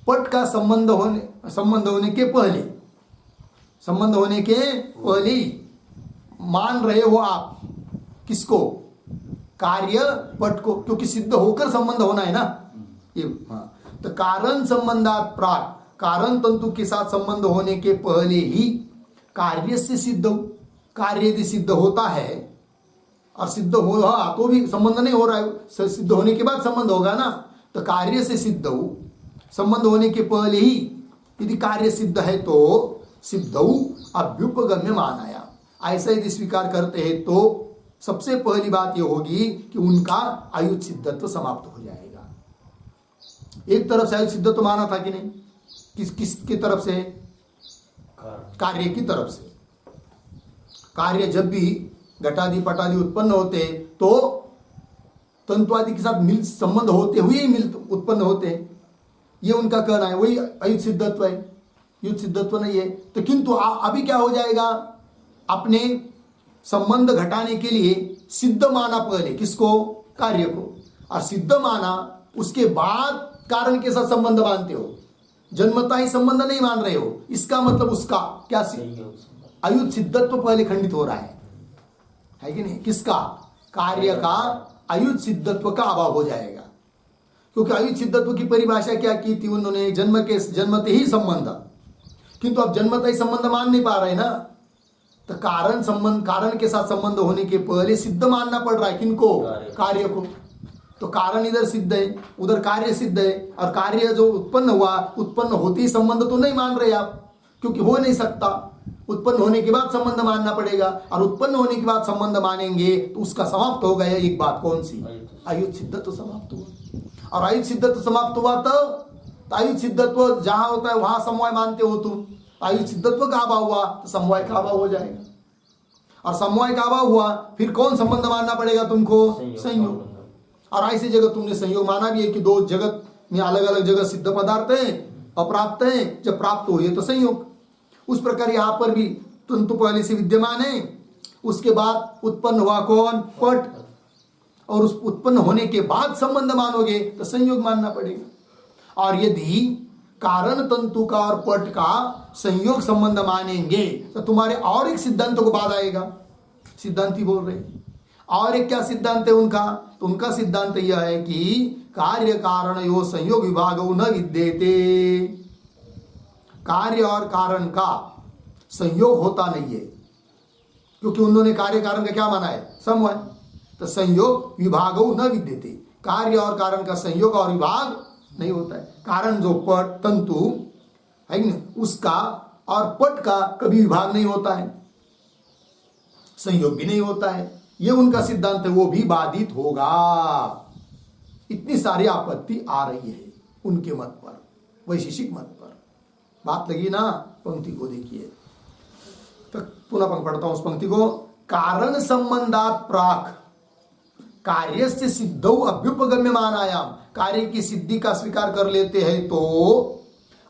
पट का संबंध होने के पहले मान रहे हो आप किसको? कार्य पट को, क्योंकि सिद्ध होकर संबंध होना है ना ये। हाँ, तो कारण संबंधात प्राक, कारण तंतु के साथ संबंध होने के पहले ही कार्य से सिद्ध, कार्य यदि सिद्ध होता है और सिद्ध हो रहा तो भी संबंध नहीं हो रहा है, सिद्ध होने के बाद संबंध होगा ना। तो कार्य से सिद्ध हो, संबंध होने के पहले ही यदि कार्य सिद्ध है तो सिद्धौ अभ्युपगम्य मानाया, ऐसा यदि स्वीकार करते हैं तो सबसे पहली बात यह होगी कि उनका आयुध सिद्धत्व समाप्त हो जाएगा। एक तरफ से आयुध सिद्धत्व माना था कि नहीं? किसकी तरफ से? कार्य की तरफ से। कार्य जब भी घटादि पटादि उत्पन्न होते तो तंतु आदि के साथ मिल संबंध होते हुए ही उत्पन्न होते हैं, ये उनका कहना है। वही अयुत सिद्धत्व है, युत सिद्धत्व नहीं है। तो किंतु अभी क्या हो जाएगा? अपने संबंध घटाने के लिए सिद्ध माना पहले किसको? कार्य को, और सिद्ध माना उसके बाद कारण के साथ संबंध मानते हो, जन्मता ही संबंध नहीं मान रहे हो। इसका मतलब उसका क्या? अयुत सिद्धत्व पहले खंडित हो रहा है कि नहीं? किसका? कार्य का अयुत सिद्धत्व का अभाव हो जाएगा, क्योंकि अयुत सिद्धत्व की परिभाषा क्या की थी उन्होंने? जन्मते ही संबंध, किंतु अब जन्मता ही संबंध मान नहीं पा रहे ना। तो कारण के साथ संबंध होने के पहले सिद्ध मानना पड़ रहा है किनको? कार्य को। तो कारण इधर सिद्ध है, उधर कार्य सिद्ध है, और कार्य जो उत्पन्न हुआ, उत्पन्न होते ही संबंध तो नहीं मान रहे आप, क्योंकि हो नहीं सकता। उत्पन्न होने के बाद संबंध मानना पड़ेगा, और उत्पन्न होने के बाद संबंध मानेंगे तो उसका समाप्त हो गया एक बात। कौन सी? आयुत सिद्धत्व समाप्त हुआ। और आयुत सिद्धत्व समाप्त हुआ तो आयुत सिद्धत्व जहां होता है वहां समवाय मानते हो तुम। आयुत सिद्धत्व का अभाव हुआ तो समवाय का अभाव हो जाएगा, और समवाय का अभाव हुआ फिर कौन संबंध मानना पड़ेगा तुमको? संयोग। और ऐसी जगह तुमने संयोग माना भी है कि दो जगत में अलग अलग जगह सिद्ध पदार्थ है, अप्राप्त है, जब प्राप्त हुए तो संयोग। उस प्रकार यहां पर भी तंतु पहले से विद्यमान है, उसके बाद उत्पन्न हुआ कौन? पट, और उस उत्पन्न होने के बाद संबंध मानोगे तो संयोग मानना पड़ेगा। और यदि कारण तंतु का और पट का संयोग संबंध मानेंगे तो तुम्हारे और एक सिद्धांत को बाद आएगा। सिद्धांति बोल रहे हैं, और एक क्या सिद्धांत है उनका? तो उनका सिद्धांत यह है कि कार्य कारण यो संयोग विभाग न विद्येते, कार्य और कारण का संयोग होता नहीं है, क्योंकि उन्होंने कार्य कारण का क्या माना है? समवाय। तो संयोग विभाग न विद्यते, कार्य और कारण का संयोग और विभाग नहीं होता है। कारण जो पट तंतु है कि नहीं, उसका और पट का कभी विभाग नहीं होता है, संयोग भी नहीं होता है। ये उनका सिद्धांत है, वो भी बाधित होगा। इतनी सारी आपत्ति आ रही है उनके मत पर, वैशेषिक मत पर। बात लगी ना? पंक्ति को देखिए, तो पुनः पढ़ता हूं उस पंक्ति को। कारण संबंधात प्राक कार्य से सिद्धौ अभ्युपगम्यमानायाम, कार्य की सिद्धि का स्वीकार कर लेते हैं तो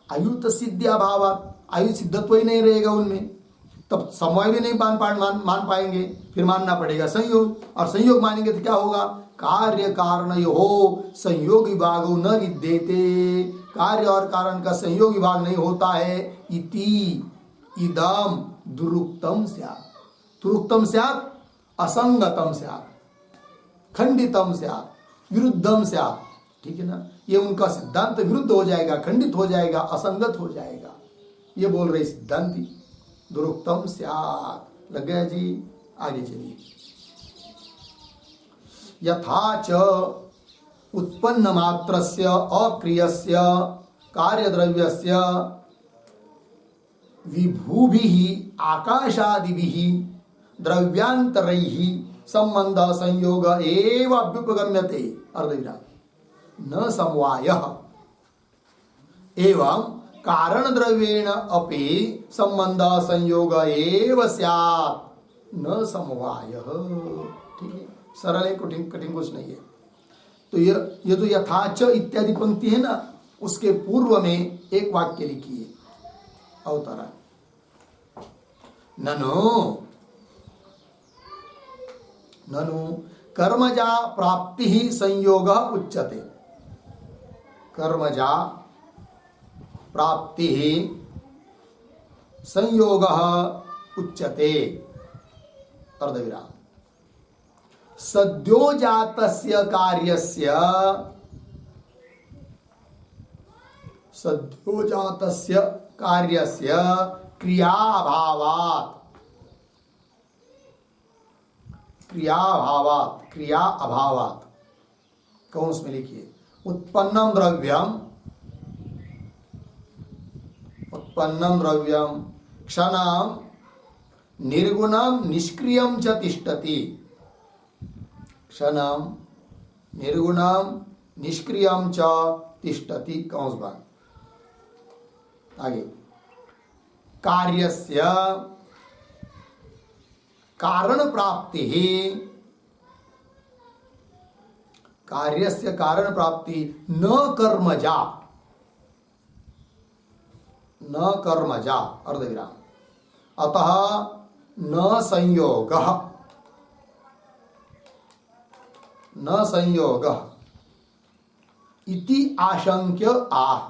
आयुत सिद्धि अभाव, आयु सिद्धत्व ही नहीं रहेगा उनमें, तब समवाय भी नहीं मान पाएंगे। फिर मानना पड़ेगा संयोग, और संयोग मानेंगे तो क्या होगा? कार्य कारण हो संयोग विभाग न विद्यते, कार्य और कारण का संयोग विभाग नहीं होता है। इति इदम दुरुक्तम स्यात्, दुरुक्तम स्यात् असंगतम स्यात्, खंडितम स्यात्, विरुद्धम स्यात्। ठीक है ना? ये उनका सिद्धांत विरुद्ध हो जाएगा, खंडित हो जाएगा, असंगत हो जाएगा, ये बोल रहे सिद्धांती। दुरुक्तम स्यात् लग गया जी? आगे चलिए। यथा च उत्पन्न मात्रस्य अक्रियस्य कार्यद्रव्यस्य विभुभिः आकाशादिभिः द्रव्यांतरैः संबंध संयोग एव अभ्युपगम्यते अर्धविराम न समवायः, एवं कारण द्रव्येण अपि संबंध संयोग एव स्यात् न समवायः। ठीक है, सरल है, कठिन कुछ नहीं है। तो ये जो यथाच इत्यादि पंक्ति है ना, उसके पूर्व में एक वाक्य लिखिए अवतरण। ननु कर्मजा प्राप्ति ही संयोग उच्यते, कर्मजा प्राप्ति ही संयोग उच्यते अर्धविराम। सद्योजातस्य कार्यस्य, सद्योजातस्य कार्यस्य क्रियाभावात्, क्रियाभावात्, क्रिया अभावात्, कौंस में लिखिए, उत्पन्नम द्रव्यम, उत्पन्नम द्रव्यम क्षणम निर्गुणम निष्क्रियम च तिष्ठति, क्षणम निर्गुणम निष्क्रियम च तिष्ठति, कौंस बाण। आगे, कार्यस्य कारण प्राप्ति ही, कार्यस्य कारण प्राप्ति न कर्मजा, न कर्मजा अर्धविराम, अतः न संयोगः, न संयोगः इति आशंक्य आह,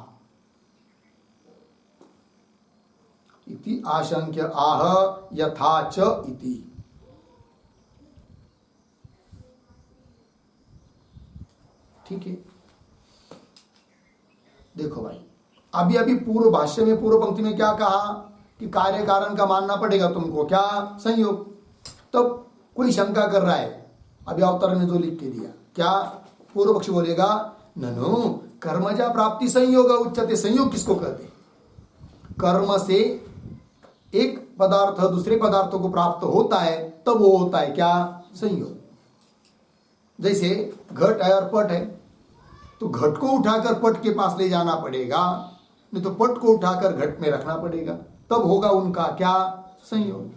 इति आशंक्य आह यथा च इति। ठीक है, देखो भाई, अभी अभी पूर्व भाष्य में, पूर्व पंक्ति में क्या कहा कि कार्य कारण का मानना पड़ेगा तुमको, क्या? संयोग। तब कोई शंका कर रहा है, अभी अवतरण ने जो लिख के दिया, क्या पूर्व पक्षी बोलेगा? ननु कर्मजा प्राप्ति संयोग उच्यते, संयोग किसको कहते? कर्म से एक पदार्थ दूसरे पदार्थों को प्राप्त होता है, तब वो होता है क्या? संयोग। जैसे घट है और पट है, तो घट को उठाकर पट के पास ले जाना पड़ेगा, नहीं तो पट को उठाकर घट में रखना पड़ेगा, तब होगा उनका क्या? संयोग।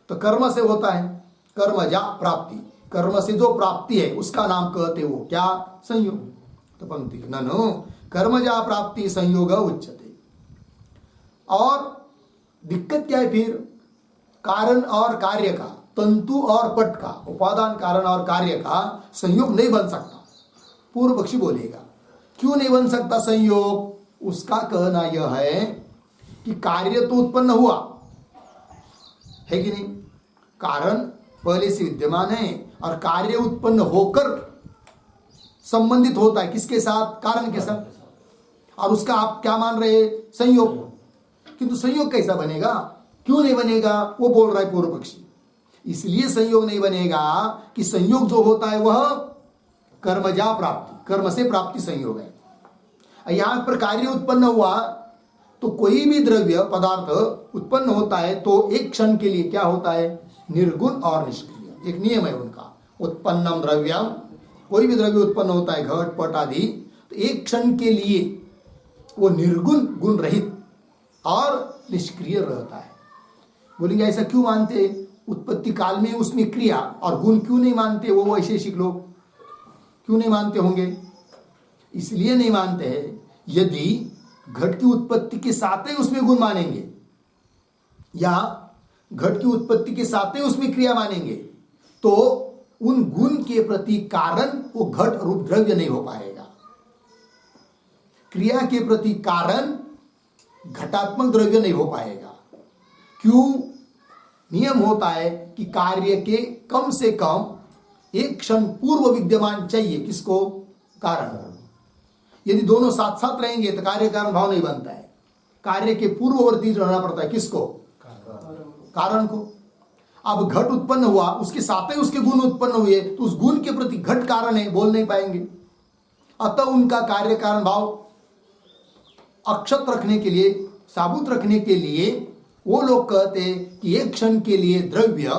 तो कर्म से होता है कर्मजा प्राप्ति, कर्म से जो प्राप्ति है उसका नाम कहते वो क्या? संयोग। तो पंक्ति ननु कर्मजा प्राप्ति संयोग उच्यते। और दिक्कत क्या है फिर? कारण और कार्य का, तंतु और पट का, उपादान कारण और कार्य का संयोग नहीं बन सकता। पूर्व पक्षी बोलेगा क्यों नहीं बन सकता संयोग? उसका कहना यह है कि कार्य तो उत्पन्न हुआ है कि नहीं, कारण पहले से विद्यमान है, और कार्य उत्पन्न होकर संबंधित होता है किसके साथ? कारण के साथ, और उसका आप क्या मान रहे? संयोग। किंतु संयोग कैसा बनेगा? क्यों नहीं बनेगा? वो बोल रहा है पूर्व पक्षी, इसलिए संयोग नहीं बनेगा कि संयोग जो होता है वह कर्मजा प्राप्ति, कर्म से प्राप्ति संयोग है। यहां पर कार्य उत्पन्न हुआ तो कोई भी द्रव्य पदार्थ उत्पन्न होता है तो एक क्षण के लिए क्या होता है, निर्गुण और निष्क्रिय। एक नियम है उनका, उत्पन्नम द्रव्यम, कोई भी द्रव्य उत्पन्न होता है घट पट आदि, तो एक क्षण के लिए वो निर्गुण गुण रहित और निष्क्रिय रहता है। बोलेंगे ऐसा क्यों मानते, उत्पत्ति काल में उसमें क्रिया और गुण क्यों नहीं मानते, वो वैशेषिक लोग क्यों नहीं मानते होंगे? इसलिए नहीं मानते हैं, यदि घट की उत्पत्ति के साथ ही उसमें गुण मानेंगे या घट की उत्पत्ति के साथ ही उसमें क्रिया मानेंगे तो उन गुण के प्रति कारण वो घट रूप द्रव्य नहीं हो पाएगा। क्रिया के प्रति कारण घटात्मक द्रव्य नहीं हो पाएगा। क्यों? नियम होता है कि कार्य के कम से कम एक क्षण पूर्व विद्यमान चाहिए, किसको? कारण। यदि दोनों साथ साथ रहेंगे तो कार्य कारण भाव नहीं बनता है। कार्य के पूर्ववर्ती रहना पड़ता है, किसको? कारण को। अब घट उत्पन्न हुआ, उसके साथ ही उसके गुण उत्पन्न हुए, तो उस गुण के प्रति घट कारण है, बोल नहीं पाएंगे। अतः उनका कार्य कारण भाव अक्षत रखने के लिए, साबुत रखने के लिए वो लोग कहते हैं कि एक क्षण के लिए द्रव्य,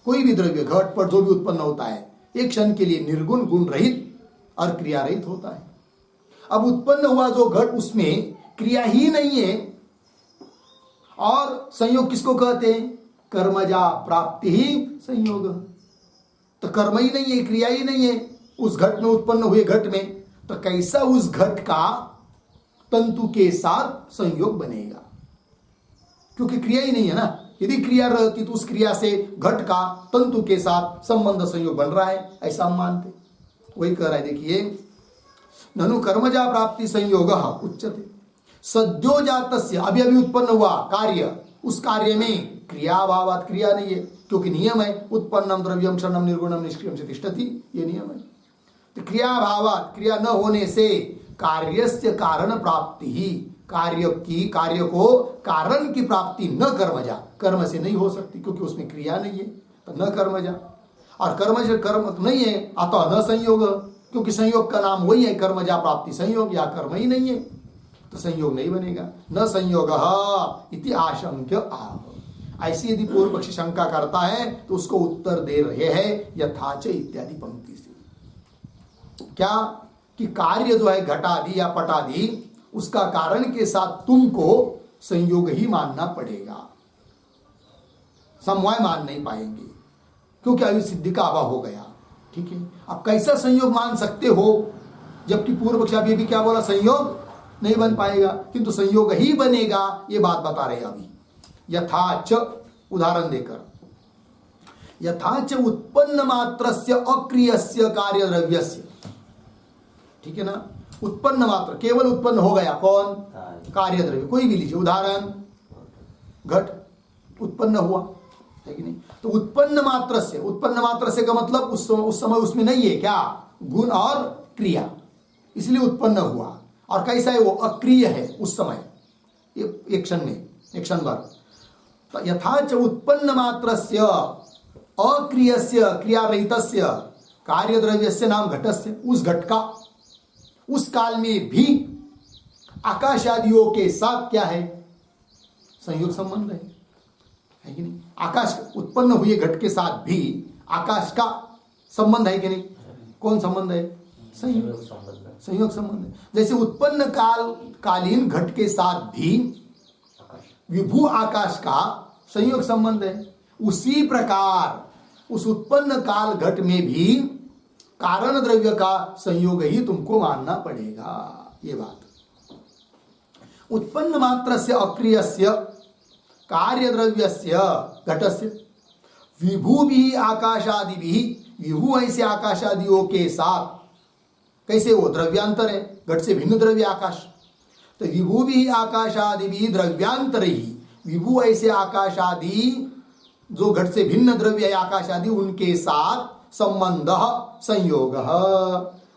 कोई भी द्रव्य घट पर जो भी उत्पन्न होता है, एक क्षण के लिए निर्गुण गुण रहित और क्रिया रहित होता है। अब उत्पन्न हुआ जो घट, उसमें क्रिया ही नहीं है और संयोग किसको कहते हैं? कर्मजा प्राप्ति ही संयोग। तो कर्म ही नहीं है, क्रिया ही नहीं है उस घट में, उत्पन्न हुए घट में, तो कैसा उस घट का तंतु के साथ संयोग बनेगा? क्योंकि क्रिया ही नहीं है ना। यदि क्रिया रहती तो उस क्रिया से घट का तंतु के साथ संबंध संयोग बन रहा है, ऐसा हम मानते। वही कह रहा है, देखिए, ननु कर्मजा प्राप्ति संयोग उच्यते सद्योजातस्य, अभी अभी उत्पन्न हुआ कार्य, उस कार्य में क्रियाभावात्, क्रिया नहीं है, क्योंकि नियम है उत्पन्नम द्रव्यम क्षणम निर्गुणम निष्क्रियम से तिष्ठति, ये नियम है। तो क्रियाभावात्, क्रिया न होने से कार्यस्य कारण प्राप्ति ही, कार्य को कारण की प्राप्ति न कर्मजा, कर्म से नहीं हो सकती, क्योंकि उसमें क्रिया नहीं है, तो न कर्मजा। और कर्म से कर्म नहीं है, अतः न संयोग, क्योंकि संयोग का नाम वही है, कर्मजा प्राप्ति संयोग, या कर्म ही नहीं है तो संयोग नहीं बनेगा। न संयोग इति आशंक्य आह। ऐसी यदि पूर्व पक्षी शंका करता है तो उसको उत्तर दे रहे हैं यथाच इत्यादि पंक्ति से। क्या कि कार्य जो है घटादि या पटादि, उसका कारण के साथ तुमको संयोग ही मानना पड़ेगा, समवाय मान नहीं पाएंगे, क्योंकि अभी सिद्धि का अभाव हो गया। ठीक है, अब कैसा संयोग मान सकते हो, जबकि पूर्व पक्ष अभी क्या बोला, संयोग नहीं बन पाएगा, किंतु संयोग ही बनेगा, ये बात बता रहे अभी। यथाच, उदाहरण देकर, यथाच उत्पन्न मात्रस्य अक्रियस्य कार्य द्रव्यस्य, ठीक है ना, उत्पन्न मात्र, केवल उत्पन्न हो गया, कौन? कार्य द्रव्य, कोई भी लीजिए, उदाहरण घट उत्पन्न हुआ है कि नहीं, तो उत्पन्न मात्र से का मतलब उस समय उसमें नहीं है क्या, गुण और क्रिया, इसलिए उत्पन्न हुआ। और कैसा है वो? अक्रिय है उस समय, एक क्षण में, एक क्षण भर। तो यथाच उत्पन्न मात्रस्य अक्रियस्य क्रिया रहितस्य कार्य द्रव्यस्य नाम घटस्य, उस घट का उस काल में भी आकाश आदियों के साथ क्या है? संयोग संबंध है कि नहीं? आकाश उत्पन्न हुए घट के साथ भी आकाश का संबंध है कि नहीं? कौन संबंध है? संयोग संबंध है। जैसे उत्पन्न कालीन घट के साथ भी विभू आकाश का संयोग संबंध है, उसी प्रकार उस उत्पन्न काल घट में भी कारण द्रव्य का संयोग ही तुमको मानना पड़ेगा। ये बात, उत्पन्न मात्रस्य अक्रियस्य कार्य द्रव्यस्य घटस्य विभू भी आकाशादि भी, विभू ऐसे आकाशादियों के साथ, कैसे वो द्रव्यांतर है, घट से भिन्न द्रव्य आकाश, तो विभू भी आकाशादि भी द्रव्यांतर ही, विभू ऐसे आकाशादि जो घट से भिन्न द्रव्य है आकाशादि, उनके साथ संबंध संयोग,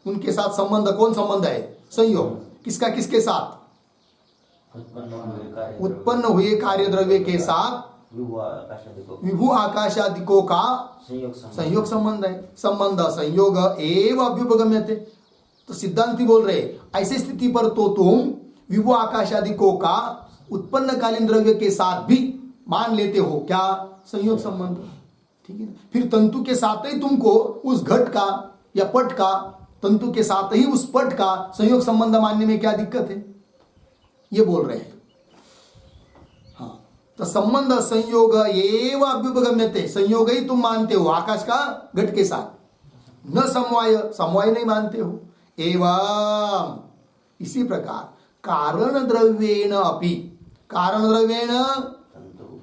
उनके साथ संबंध, कौन संबंध है? संयोग। किसका किसके साथ? उत्पन्न हुए कार्य द्रव्य के साथ विभु आकाशादिकों का संयोग संबंध है। संबंध संयोग एव अभ्युपगम्यते। तो सिद्धांति बोल रहे ऐसी स्थिति पर तो तुम विभु आकाशादिकों का उत्पन्नकालीन द्रव्य के साथ भी मान लेते हो क्या? संयोग संबंध। ठीक है ना? फिर तंतु के साथ ही तुमको उस घट का या पट का, तंतु के साथ ही उस पट का संयोग संबंध मानने में क्या दिक्कत है? ये बोल रहे हैं। हाँ, तो संबंध संयोग एव अभ्युपगम्यते, संयोग ही तुम मानते हो आकाश का घट के साथ, न समवाय, समवाय नहीं मानते हो। एवं इसी प्रकार कारण द्रव्येण अपि, कारण द्रव्येण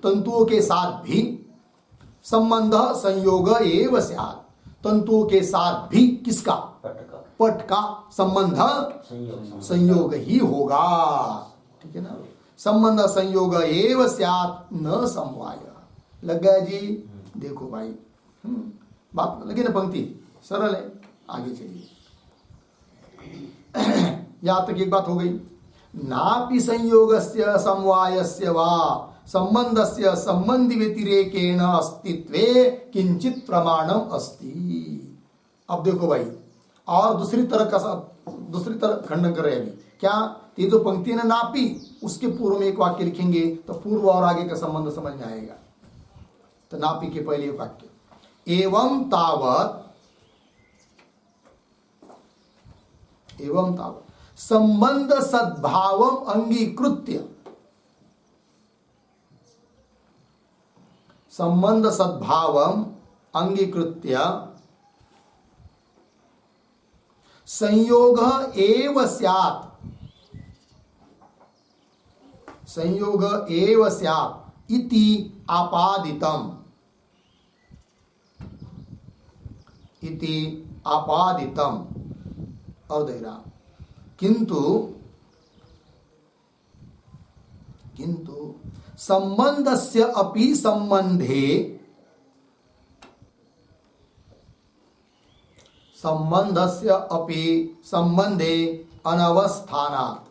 तंतुओं के साथ भी संबंध संयोग एव स्यात्, तंतुओं के साथ भी किसका? पट का संबंध संयोग ही होगा। ठीक है ना? संबंध संयोग एव स्यात् न समवाय। लग गया जी? देखो भाई, बात लगी ना? पंक्ति सरल है, आगे चलिए। यहां तक एक बात हो गई। नापि संयोगस्य समवायस्य वा संबंधस्य संबंधि व्यतिरेकेण अस्तित्वे किंचित प्रमाणम अस्ति। अब देखो भाई, और दूसरी तरह खंडन कर रहे हैं अभी। क्या? ये जो पंक्ति है नापी, उसके पूर्व में एक वाक्य लिखेंगे तो पूर्व और आगे का संबंध समझ में आएगा। तो नापी के पहले एक वाक्य, एवं तावत संबंध सद्भावम अंगीकृत्य, संबंध सद्भावम अंगीकृत्य संयोग एव स्यात्, संयोग एव स्यात् इति आपादितम, इति आपादितम। और देरा किंतु संबंधस्य अपि संबंधे, संबंधस्य अपि संबंधे अनवस्थानात्,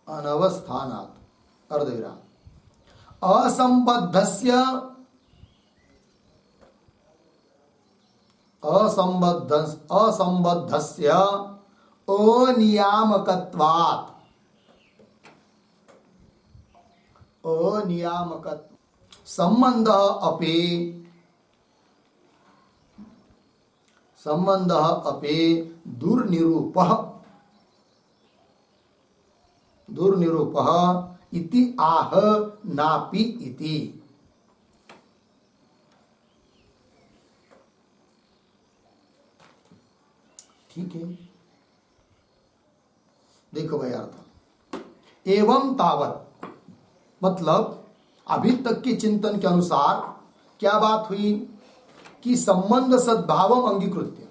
अनवस्थानात् अर्धविराम असंबद्धस्य असंबद्धस्य अनियामकत्वात्, अनियामकत्व संबंध अपि दुर्निरूपः इति आह नापि इति। ठीक है, देखो भाई अर्थ। एवं तावत मतलब अभी तक के चिंतन के अनुसार क्या बात हुई कि संबंध सद्भावम अंगीकृत्य,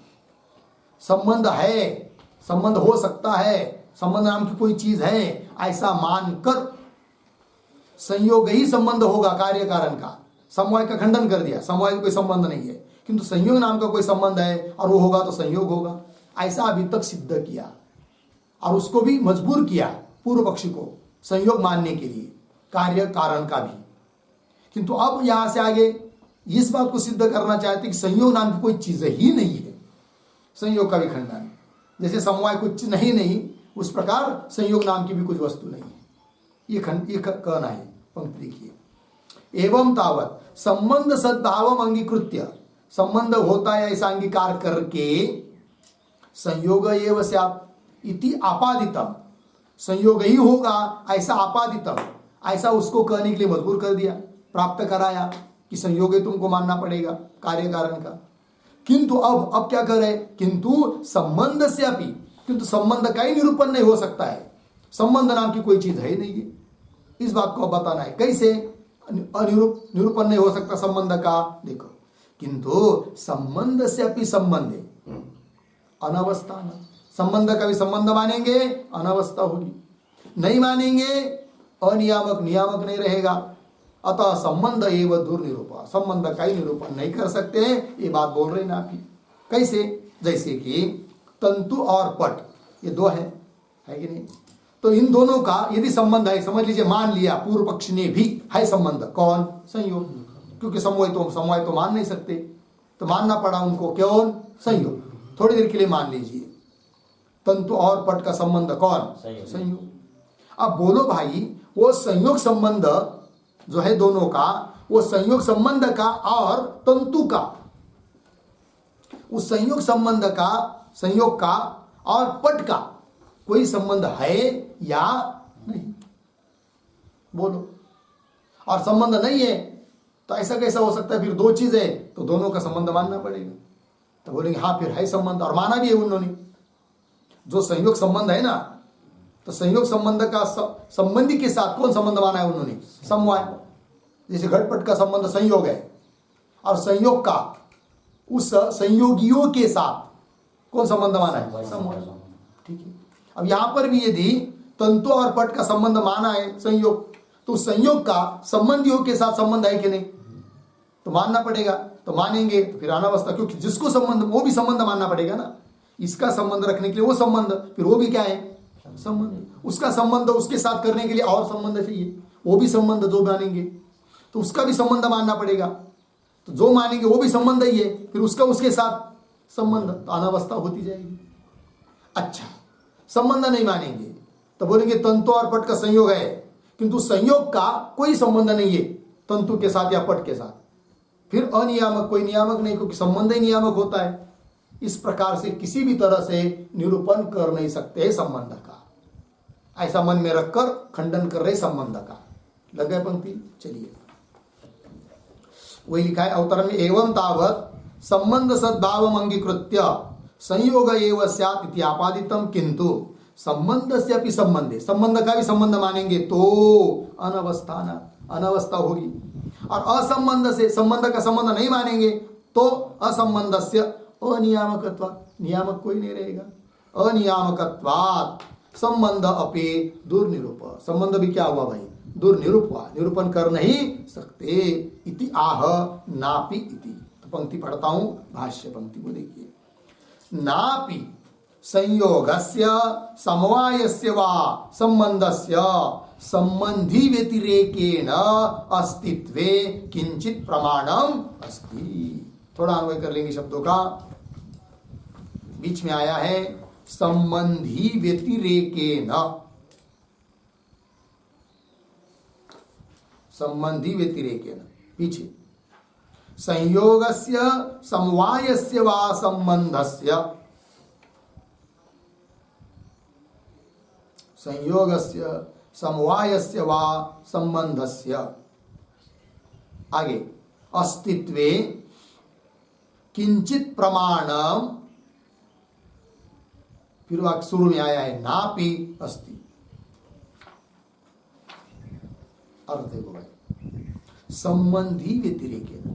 संबंध है, संबंध हो सकता है, संबंध नाम की कोई चीज है, ऐसा मानकर संयोग ही संबंध होगा कार्य कारण का। समवाय का खंडन कर दिया, समवाय का कोई संबंध नहीं है, किंतु संयोग नाम का कोई संबंध है और वो होगा तो संयोग होगा, ऐसा अभी तक सिद्ध किया और उसको भी मजबूर किया पूर्व पक्षी को संयोग मानने के लिए, कार्य कारण का भी। किंतु अब यहां से आगे इस बात को सिद्ध करना चाहते कि संयोग नाम की कोई चीज ही नहीं है, संयोग का भी खंडन। जैसे समवाय कुछ नहीं उस प्रकार संयोग नाम की भी कुछ वस्तु नहीं है, ये कहना है। पंक्ति देखिए, एवं तावत संबंध सद्भावम अंगीकृत्य, संबंध होता है ऐसा अंगीकार करके संयोग एव स्यात् इति आपादितम, संयोग ही होगा ऐसा आपादितम, ऐसा उसको कहने के लिए मजबूर कर दिया, प्राप्त कराया कि संयोग ही तुमको मानना पड़ेगा कार्य कारण का। किंतु अब क्या कर रहे, किंतु संबंध से अपि, किंतु संबंध का ही निरूपण नहीं हो सकता है, संबंध नाम की कोई चीज है नहीं है। इस बात को बताना है कैसे निरूपण नहीं हो सकता संबंध का। देखो, किंतु संबंध से अपि संबंधे अनवस्था, संबंध का भी संबंध मानेंगे अनवस्था होगी, नहीं मानेंगे अनियामक, नियामक नहीं रहेगा। अतः संबंध एवं दुर्निरूपा, संबंध का ही निरूपण नहीं कर सकते, ये बात बोल रहे ना आप। कैसे? जैसे कि तंतु और पट ये दो है कि नहीं। तो इन दोनों का यदि संबंध है, समझ लीजिए, मान लिया पूर्व पक्ष ने भी है संबंध, कौन? संयोग, क्योंकि समवाय तो मान नहीं सकते, तो मानना पड़ा उनको कौन? संयोग। थोड़ी देर के लिए मान लीजिए तंतु और पट का संबंध कौन? संयोग। अब बोलो भाई, वो संयोग संबंध जो है दोनों का, वो संयोग संबंध का और तंतु का, उस संयोग संबंध का, संयोग का और पट का कोई संबंध है या नहीं? बोलो। और संबंध नहीं है तो ऐसा कैसा हो सकता है? फिर दो चीज है तो दोनों का संबंध मानना पड़ेगा। तो बोलेंगे हाँ फिर है संबंध, और माना भी है उन्होंने। जो संयोग संबंध है ना, तो संयोग संबंध का संबंधी के साथ कौन संबंध माना है उन्होंने? समवाय। जैसे घटपट का संबंध संयोग है, और संयोग का उस संयोगियों के साथ कौन संबंध माना है? समवाय। ठीक है। अब यहां पर भी यदि तंतु और पट का संबंध माना है संयोग, तो संयोग का संबंधियों के साथ संबंध है कि नहीं? तो मानना पड़ेगा। तो मानेंगे तो फिर अनावस्था, क्योंकि जिसको संबंध, वो भी संबंध मानना पड़ेगा ना। इसका संबंध रखने के लिए वो संबंध, फिर वो भी क्या है? संबंध। उसका संबंध उसके साथ करने के लिए और संबंध चाहिए, वो भी संबंध जो मानेंगे, तो उसका भी संबंध मानना पड़ेगा। तो जो मानेंगे वो भी संबंध ही है, फिर उसका उसके साथ संबंध, तो अनावस्था होती जाएगी। अच्छा, संबंध नहीं मानेंगे तो बोलेंगे तंतु और पट का संयोग है, किंतु संयोग का कोई संबंध नहीं है तंतु के साथ या पट के साथ, फिर अनियामक, कोई नियामक नहीं, क्योंकि संबंध ही नियामक होता है। इस प्रकार से किसी भी तरह से निरूपण कर नहीं सकते संबंध का। ऐसा मन में रखकर खंडन कर रहे संबंध का। लग गए पंक्ति? चलिए, वही लिखा है अवतरण में, एवं तावत संबंध सद्भाव अंगीकृत्य संयोग एव स्यात् इति आपादितम, किंतु संबंध से अपि संबंधे, संबंध का भी संबंध मानेंगे तो अनवस्थाना, अनवस्था होगी। और असंबंध से, संबंध का संबंध नहीं मानेंगे तो असंबंधस्य अनियामकत्वात्, नियामक कोई नहीं रहेगा। अनियामकत्वात् संबंध अपि दुर्निरूप, संबंध भी क्या हुआ भाई? दुर्निरूप हुआ, निरूपण कर नहीं सकते। इति आह नापि इति। तो पंक्ति पढ़ता हूं, भाष्य पंक्ति को देखिए। नापि संयोगस्य समवायस्य वा संबंधस्य संबंधी व्यतिरेकेण अस्तित्वे किंचित प्रमाणम अस्ति। थोड़ा अन्वय कर लेंगे शब्दों का। बीच में आया है संबंधी व्यतिरेकेण, संबंधी व्यतिरेकेण, पीछे संयोगस्य समवायस्य वा संबंधस्य, संयोगस्य समवायस्य वा संबंधस्य, आगे अस्तित्वे किंचित प्रमाणम, फिर वाक्य शुरू में आया है नापि अस्ति। अर्थ देखो भाई, संबंधी व्यतिरेकेण,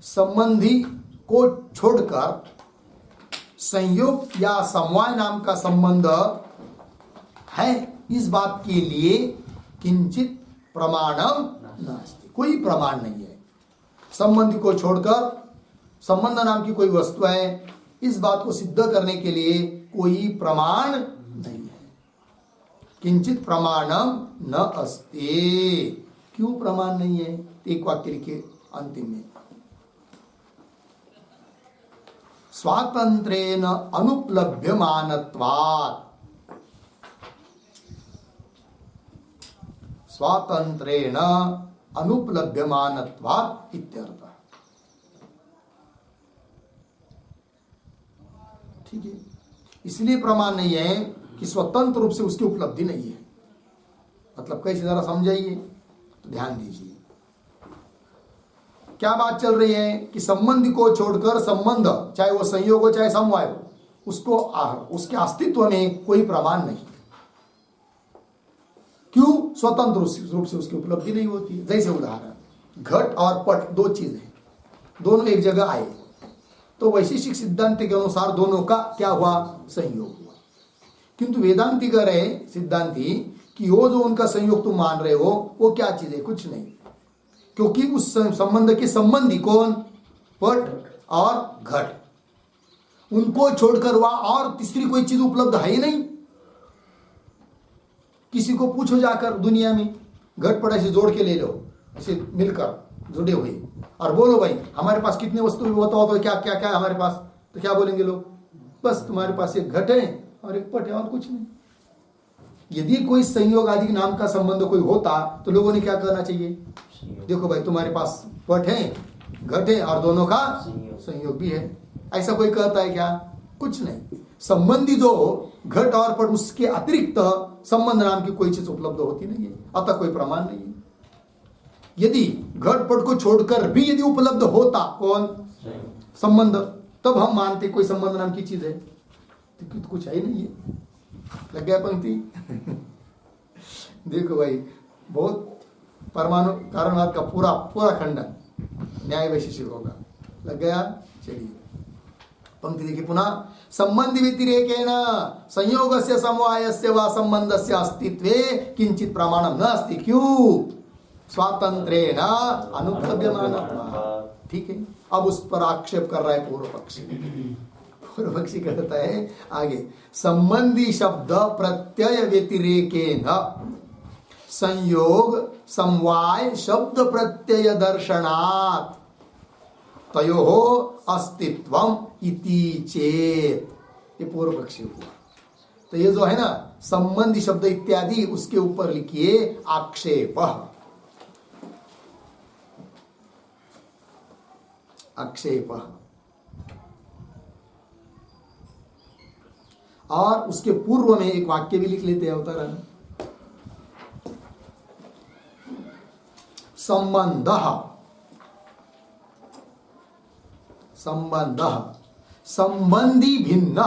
संबंधी को छोड़कर संयोग या समवाय नाम का संबंध है, इस बात के लिए किंचित प्रमाणम नास्ति, कोई प्रमाण नहीं है। संबंधी को छोड़कर संबंध नाम की कोई वस्तु है, इस बात को सिद्ध करने के लिए कोई प्रमाण नहीं है। किंचित प्रमाणम न अस्ति। क्यों प्रमाण नहीं है? एक वाक्य लिखे अंतिम में, स्वातंत्रेण अनुप्लभ्यमानत्वात्, स्वातंत्रेण अनुप्लभ्यमानत्वात् इत्यर्थ। ठीक है, इसलिए प्रमाण नहीं है कि स्वतंत्र रूप से उसकी उपलब्धि नहीं है। मतलब कैसे, जरा समझाइए, तो ध्यान दीजिए। क्या बात चल रही है कि संबंध को छोड़कर संबंध, चाहे वो संयोग हो चाहे समवाय हो, उसको उसके अस्तित्व में कोई प्रमाण नहीं। क्यों? स्वतंत्र रूप से उसकी उपलब्धि नहीं होती। जैसे उदाहरण, घट और पट दो चीज है, दोनों एक जगह आए, तो वैशेषिक सिद्धांत के अनुसार दोनों का क्या हुआ? संयोग हुआ। किंतु वेदांती कह रहे सिद्धांती कि वो जो उनका संयोग तुम मान रहे हो वो क्या चीज है? कुछ नहीं, क्योंकि उस संबंध के संबंधी कौन? पट और घट। उनको छोड़कर वहां और तीसरी कोई चीज उपलब्ध है ही नहीं। किसी को पूछो जाकर दुनिया में, घटपट ऐसे जोड़ के ले लो, ऐसे मिलकर जुड़े हुए, और बोलो भाई हमारे पास कितने वस्तु बताओ तो क्या क्या क्या है हमारे पास, तो क्या बोलेंगे लोग? बस तुम्हारे पास एक घट है और एक पट है और कुछ नहीं। यदि कोई संयोग आदि नाम का संबंध कोई होता तो लोगों ने क्या करना चाहिए? देखो भाई तुम्हारे पास पट है, घट है और दोनों का संयोग भी है। ऐसा कोई कहता है क्या? कुछ नहीं। संबंधी जो घट और पट, उसके अतिरिक्त संबंध नाम की कोई चीज उपलब्ध होती नहीं है, अतः कोई प्रमाण नहीं है। यदि घट पट को छोड़कर भी यदि उपलब्ध होता कौन? संबंध, तब हम मानते कोई संबंध नाम की चीज है, तो कुछ है ही नहीं है। लग गया पंक्ति? देखो भाई, बहुत परमाणु कारणवाद का पूरा पूरा खंडन न्याय वैशेषिक होगा। लग गया? चलिए पंक्ति देखिए पुनः। संबंधी व्यतिरेकेण संयोगस्य समवायस्य वा संबंधस्य अस्तित्वे किंचित प्रमाणम न अस्ति। क्यों? स्वातंत्रेण अनुपलभ्यमानत्वात्। ठीक है, अब उस पर आक्षेप कर रहा है पूर्व पक्षी। पूर्व पक्षी कहता है आगे, संबंधी शब्द प्रत्यय व्यतिरेकेन संयोग समवाय शब्द प्रत्यय दर्शनात् तयोः अस्तित्वम इति चेत। ये पूर्व पक्षी हुआ। तो ये जो है ना संबंधी शब्द इत्यादि, उसके ऊपर लिखिए आक्षेप। आक्षेप, और उसके पूर्व में एक वाक्य भी लिख लेते हैं अवतरण। संबंध संबंध संबंधी भिन्न,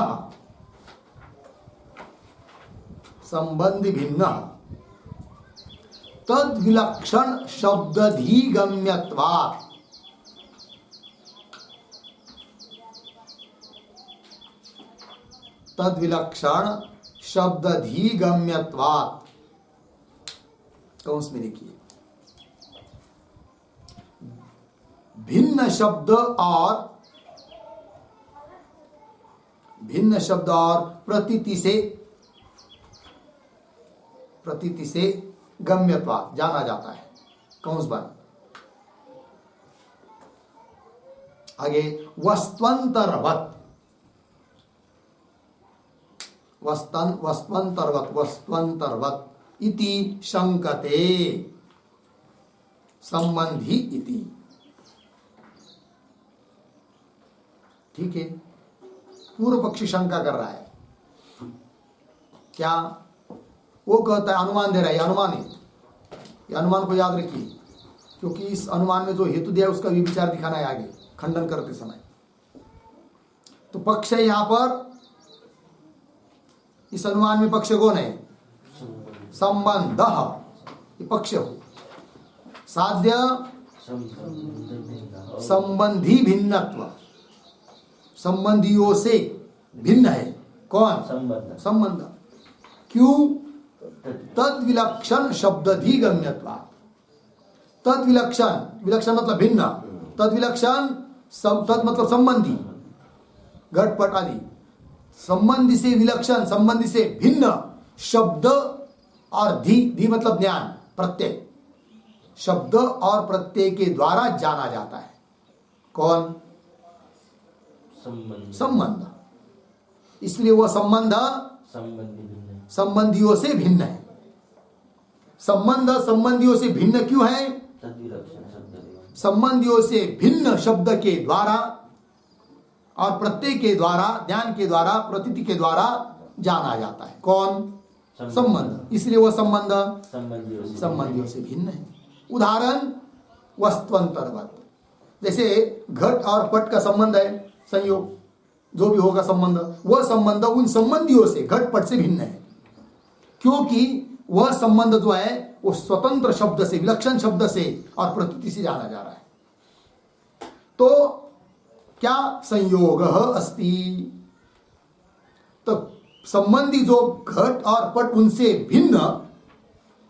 संबंधी भिन्न तद विलक्षण शब्दधिगम्यत्वात्। तद विलक्षण शब्दधिगम्यत्वात्, कौंस में लिखिए। भिन्न शब्द और प्रतीति से गम्यत्वात् जाना जाता है। कौंस बन आगे, वस्त्वंतरवत् वस्त्वंतरवत् इति शंकते संबंधी इति। ठीक है, पूर्व पक्षी शंका कर रहा है। क्या? वो कहता है, अनुमान दे रहा है। अनुमान है, ये अनुमान को याद रखिए, क्योंकि इस अनुमान में जो हेतु दिया है उसका भी विचार दिखाना है आगे खंडन करते समय। तो पक्ष है यहां पर, इस अनुमान में पक्ष कौन है? संबंध, ये पक्ष हो। साध्य संबंधी भिन्नत्व, संबंधियों से भिन्न है। कौन? संबंध। क्यों? तद विलक्षण शब्दधिगम्यत्वात्। तद विलक्षण, विलक्षण मतलब भिन्न, तद विलक्षण तद मतलब संबंधी, घटपट आदि संबंधी से विलक्षण, संबंधी से भिन्न शब्द और धी मतलब ज्ञान, प्रत्यय, शब्द और प्रत्यय के द्वारा जाना जाता है। कौन? संबंध। इसलिए वह संबंध संबंधियों से भिन्न है। संबंध संबंधियों से भिन्न क्यों है? संबंधियों से भिन्न शब्द के द्वारा और प्रत्यय के द्वारा, ज्ञान के द्वारा, प्रतीति के द्वारा जाना जाता है। कौन? संबंध। इसलिए वह संबंध संबंधियों से भिन्न है। उदाहरण, वस्त्वंतरवत्। जैसे घट और पट का संबंध है, संयोग जो भी होगा संबंध, वह संबंध उन संबंधियों से, घट पट से भिन्न है, क्योंकि वह संबंध जो है वो स्वतंत्र शब्द से, विलक्षण शब्द से और प्रतीति से जाना जा रहा है। तो क्या? संयोग अस्ति। तो संबंधी जो घट और पट, उनसे भिन्न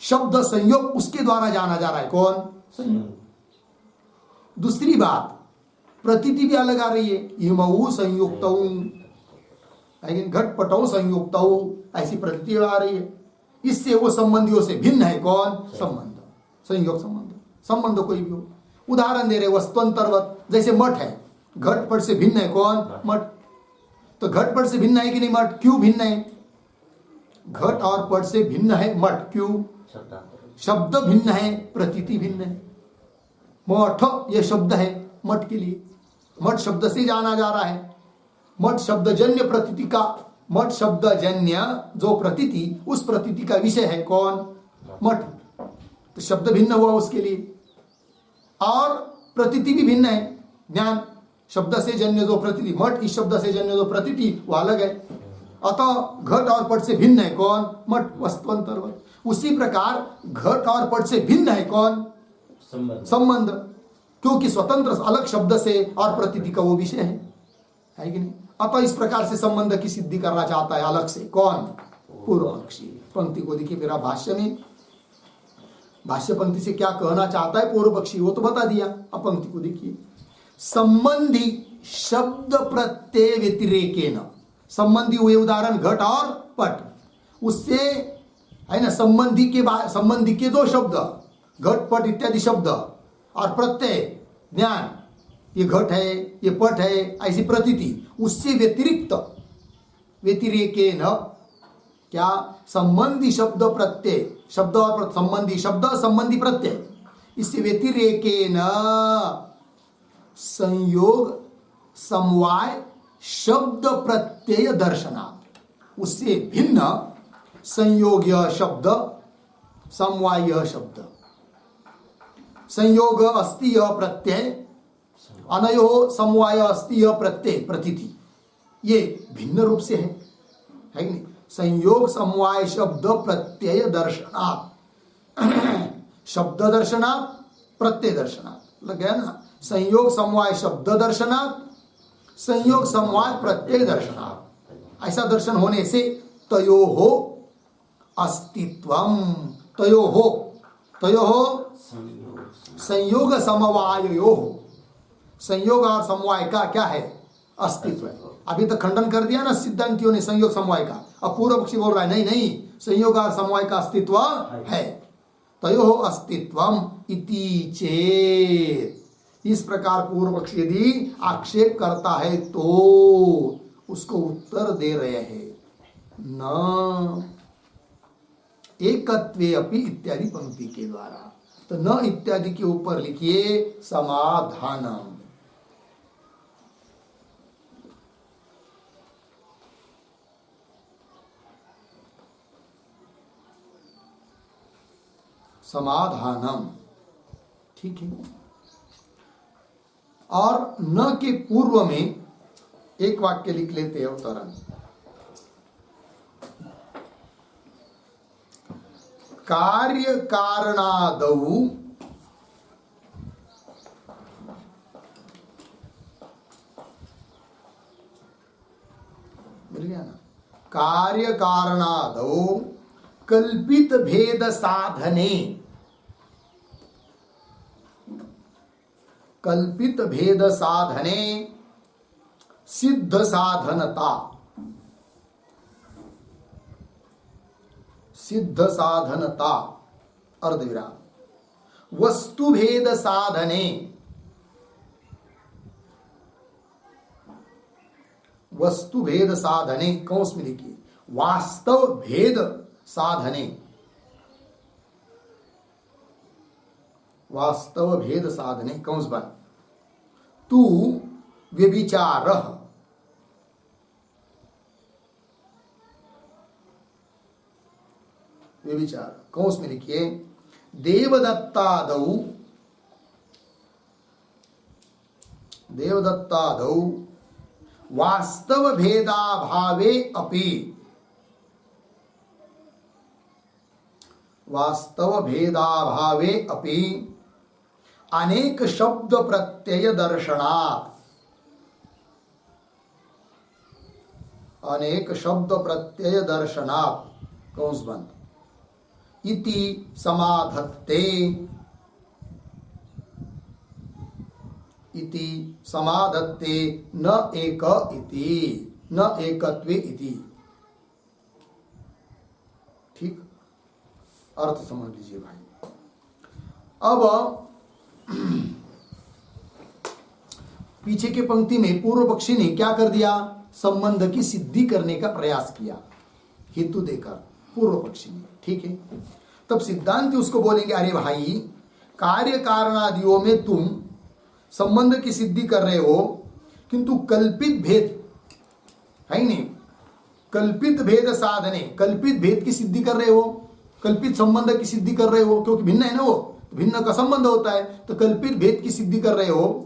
शब्द संयोग, उसके द्वारा जाना जा रहा है। कौन? संयोग। दूसरी बात, प्रतीति भी अलग आ रही है। इमऊ संयुक्तौ, घट पटौ संयुक्तौ, ऐसी प्रतीति आ रही है। इससे वो संबंधियों से भिन्न है कौन? संबंध, संयोग संबंध। संबंध कोई भी हो, उदाहरण दे रहे वस्तुअंतर्गत, जैसे मठ है, घटपट से भिन्न है कौन? मठ। तो घटपट से भिन्न है कि नहीं मठ? क्यों भिन्न है? घट और पट से भिन्न है मठ, क्यों? शब्द भिन्न है, प्रतीति भिन्न है। मठ ये शब्द है मठ के लिए, मठ शब्द से जाना जा रहा है। मठ शब्दजन्य प्रतीति का, मठ शब्दजन्य जो प्रतीति, उस प्रतीति का विषय है कौन? मठ। तो शब्द भिन्न हुआ उसके लिए, और प्रतीति भी भिन्न है। ज्ञान शब्द से जन्य जो प्रतीति, मठ इस शब्द से जन्य जो प्रतीति वो अलग है। अतः घट और पट से भिन्न है कौन? मठ, वस्तुअंतर्गत। उसी प्रकार घट और पट से भिन्न है कौन? संबंध, क्योंकि स्वतंत्र अलग शब्द से और प्रतीति का वो विषय है कि नहीं? अतः इस प्रकार से संबंध की सिद्धि करना चाहता है अलग से कौन? पूर्व पक्षी। पंक्ति को देखिए मेरा भाष्य में, भाष्य पंक्ति से क्या कहना चाहता है पूर्व पक्षी वो तो बता दिया। अब पंक्ति को देखिए, संबंधी शब्द प्रत्यय व्यतिरेकेन, संबंधी हुए उदाहरण घट और पट, उससे है ना संबंधी के दो शब्द घट पट इत्यादि शब्द और प्रत्यय ज्ञान, ये घट है ये पट है ऐसी प्रतीति, उससे व्यतिरिक्त व्यतिरेकेन क्या? संबंधी शब्द प्रत्यय, शब्द और संबंधी शब्द संबंधी प्रत्यय, इससे व्यतिरेकेन संयोग समवाय शब्द प्रत्यय दर्शनात्, उससे भिन्न संयोग्य शब्द समवाय शब्द, संयोग अस्ति प्रत्यय, अनयो समवाय अस्ति प्रत्यय प्रतीति, ये भिन्न रूप से है कि नहीं? संयोग समवाय शब्द प्रत्यय दर्शनात्, शब्द दर्शनात् प्रत्यय दर्शनात्, लग गया ना? संयोग समवाय शब्द दर्शनात्, संयोग समवाय प्रत्यय दर्शनात्। ऐसा दर्शन होने से तयोहो अस्तित्वम, तयोहो संयोग समवाययोः, संयोग और समवाय का क्या है? अस्तित्व है। अभी तक खंडन कर दिया ना सिद्धांतियों ने संयोग समवाय का। अब पूर्व पक्षी बोल रहा है नहीं, संयोग और समवाय का अस्तित्व है। तयोः अस्तित्वम इति चेत्, इस प्रकार पूर्व पक्षी यदि आक्षेप करता है तो उसको उत्तर दे रहे हैं न एकत्वे अपि इत्यादि पंक्ति के द्वारा। तो न इत्यादि के ऊपर लिखिए समाधानम। समाधानम, ठीक है। और न के पूर्व में एक वाक्य लिख लेते हैं अवतरण, कार्य कारणादौ मिल गया ना? कार्य कारणादौ कल्पित भेद साधने, कल्पित भेद साधने सिद्ध साधनता, सिद्ध साधनता अर्धविराम, वस्तु भेद साधने, वस्तु भेद साधने कौंस में लिखिए, वास्तव भेद साधने, वास्तव भेद साधने कौंस बन, तू व्यभिचारः, व्यभिचार कौंस में लिखिए, देवदत्तादौ, देवदत्तादौ वास्तव भेदाभावे अपि, वास्तव भेदाभावे अपि अनेक शब्द प्रत्यय दर्शनात्, अनेक शब्द प्रत्यय दर्शनात् कौंस बंद, इति समाधत्ते, इति समाधत्ते न एक इति, न एकत्वे इति। ठीक, अर्थ समझ लीजिए भाई। अब पीछे के पंक्ति में पूर्व पक्षी ने क्या कर दिया, संबंध की सिद्धि करने का प्रयास किया हेतु देकर पूर्व पक्षी ने, ठीक है। तब सिद्धांति उसको बोलेंगे अरे भाई कार्य कारणादियों में तुम संबंध की सिद्धि कर रहे हो, किंतु कल्पित भेद है नहीं, कल्पित भेद साधने, कल्पित भेद की सिद्धि कर रहे हो, कल्पित संबंध की सिद्धि कर रहे हो, क्योंकि भिन्न है ना वो, तो भिन्न का संबंध होता है, तो कल्पित भेद की सिद्धि कर रहे हो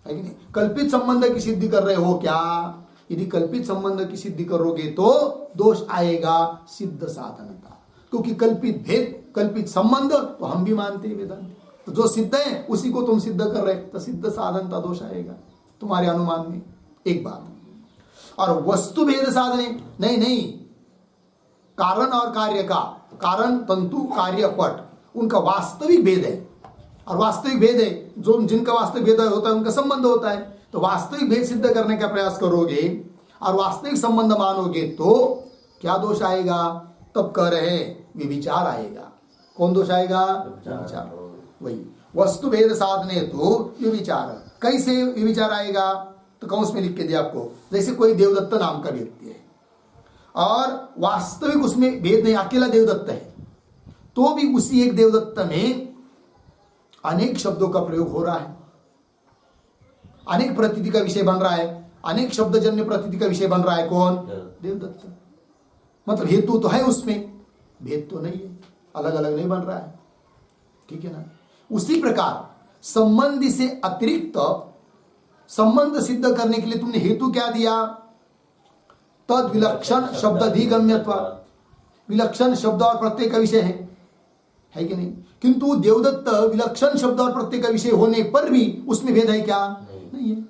है कि नहीं, कल्पित संबंध की सिद्धि कर रहे हो क्या। यदि कल्पित संबंध की सिद्धि करोगे तो दोष आएगा सिद्ध साधनता, क्योंकि कल्पित भेद कल्पित संबंध तो हम भी मानते हैं वेदांत, तो जो सिद्ध है उसी को तुम सिद्ध कर रहे, तो सिद्ध साधनता दोष आएगा तुम्हारे अनुमान में, एक बात। और वस्तु भेद साधने, नहीं नहीं, कारण और कार्य का, कारण तंतु कार्य पट, उनका वास्तविक भेद है, और वास्तविक भेद है जो जिनका वास्तविक भेद होता है उनका संबंध होता है, तो वास्तविक भेद सिद्ध करने का प्रयास करोगे और वास्तविक संबंध मानोगे तो क्या दोष आएगा, तब कह रहे विचार आएगा। कौन दोष आएगा, विचार। वही वस्तु भेद साधने तो विचार, कैसे विचार आएगा, तो कौन में लिख के दिया आपको, जैसे कोई देवदत्त नाम का व्यक्ति है और वास्तविक उसमें भेद नहीं, अकेला देवदत्त है, तो भी उसी एक देवदत्त में अनेक शब्दों का प्रयोग हो रहा है, अनेक प्रतीति का विषय बन रहा है, अनेक शब्दजन्य प्रतीति का विषय बन रहा है, कौन, देवदत्त। मतलब हेतु तो है उसमें, भेद तो नहीं है, अलग अलग नहीं बन रहा है, ठीक है ना। उसी प्रकार संबंधी से अतिरिक्त संबंध सिद्ध करने के लिए तुमने हेतु क्या दिया, तद विलक्षण शब्द अधिगम्यत्व, विलक्षण शब्द और प्रत्यय का विषय है कि नहीं, किंतु देवदत्त विलक्षण शब्द और प्रत्यय का विषय होने पर भी उसमें भेद है क्या, नहीं है।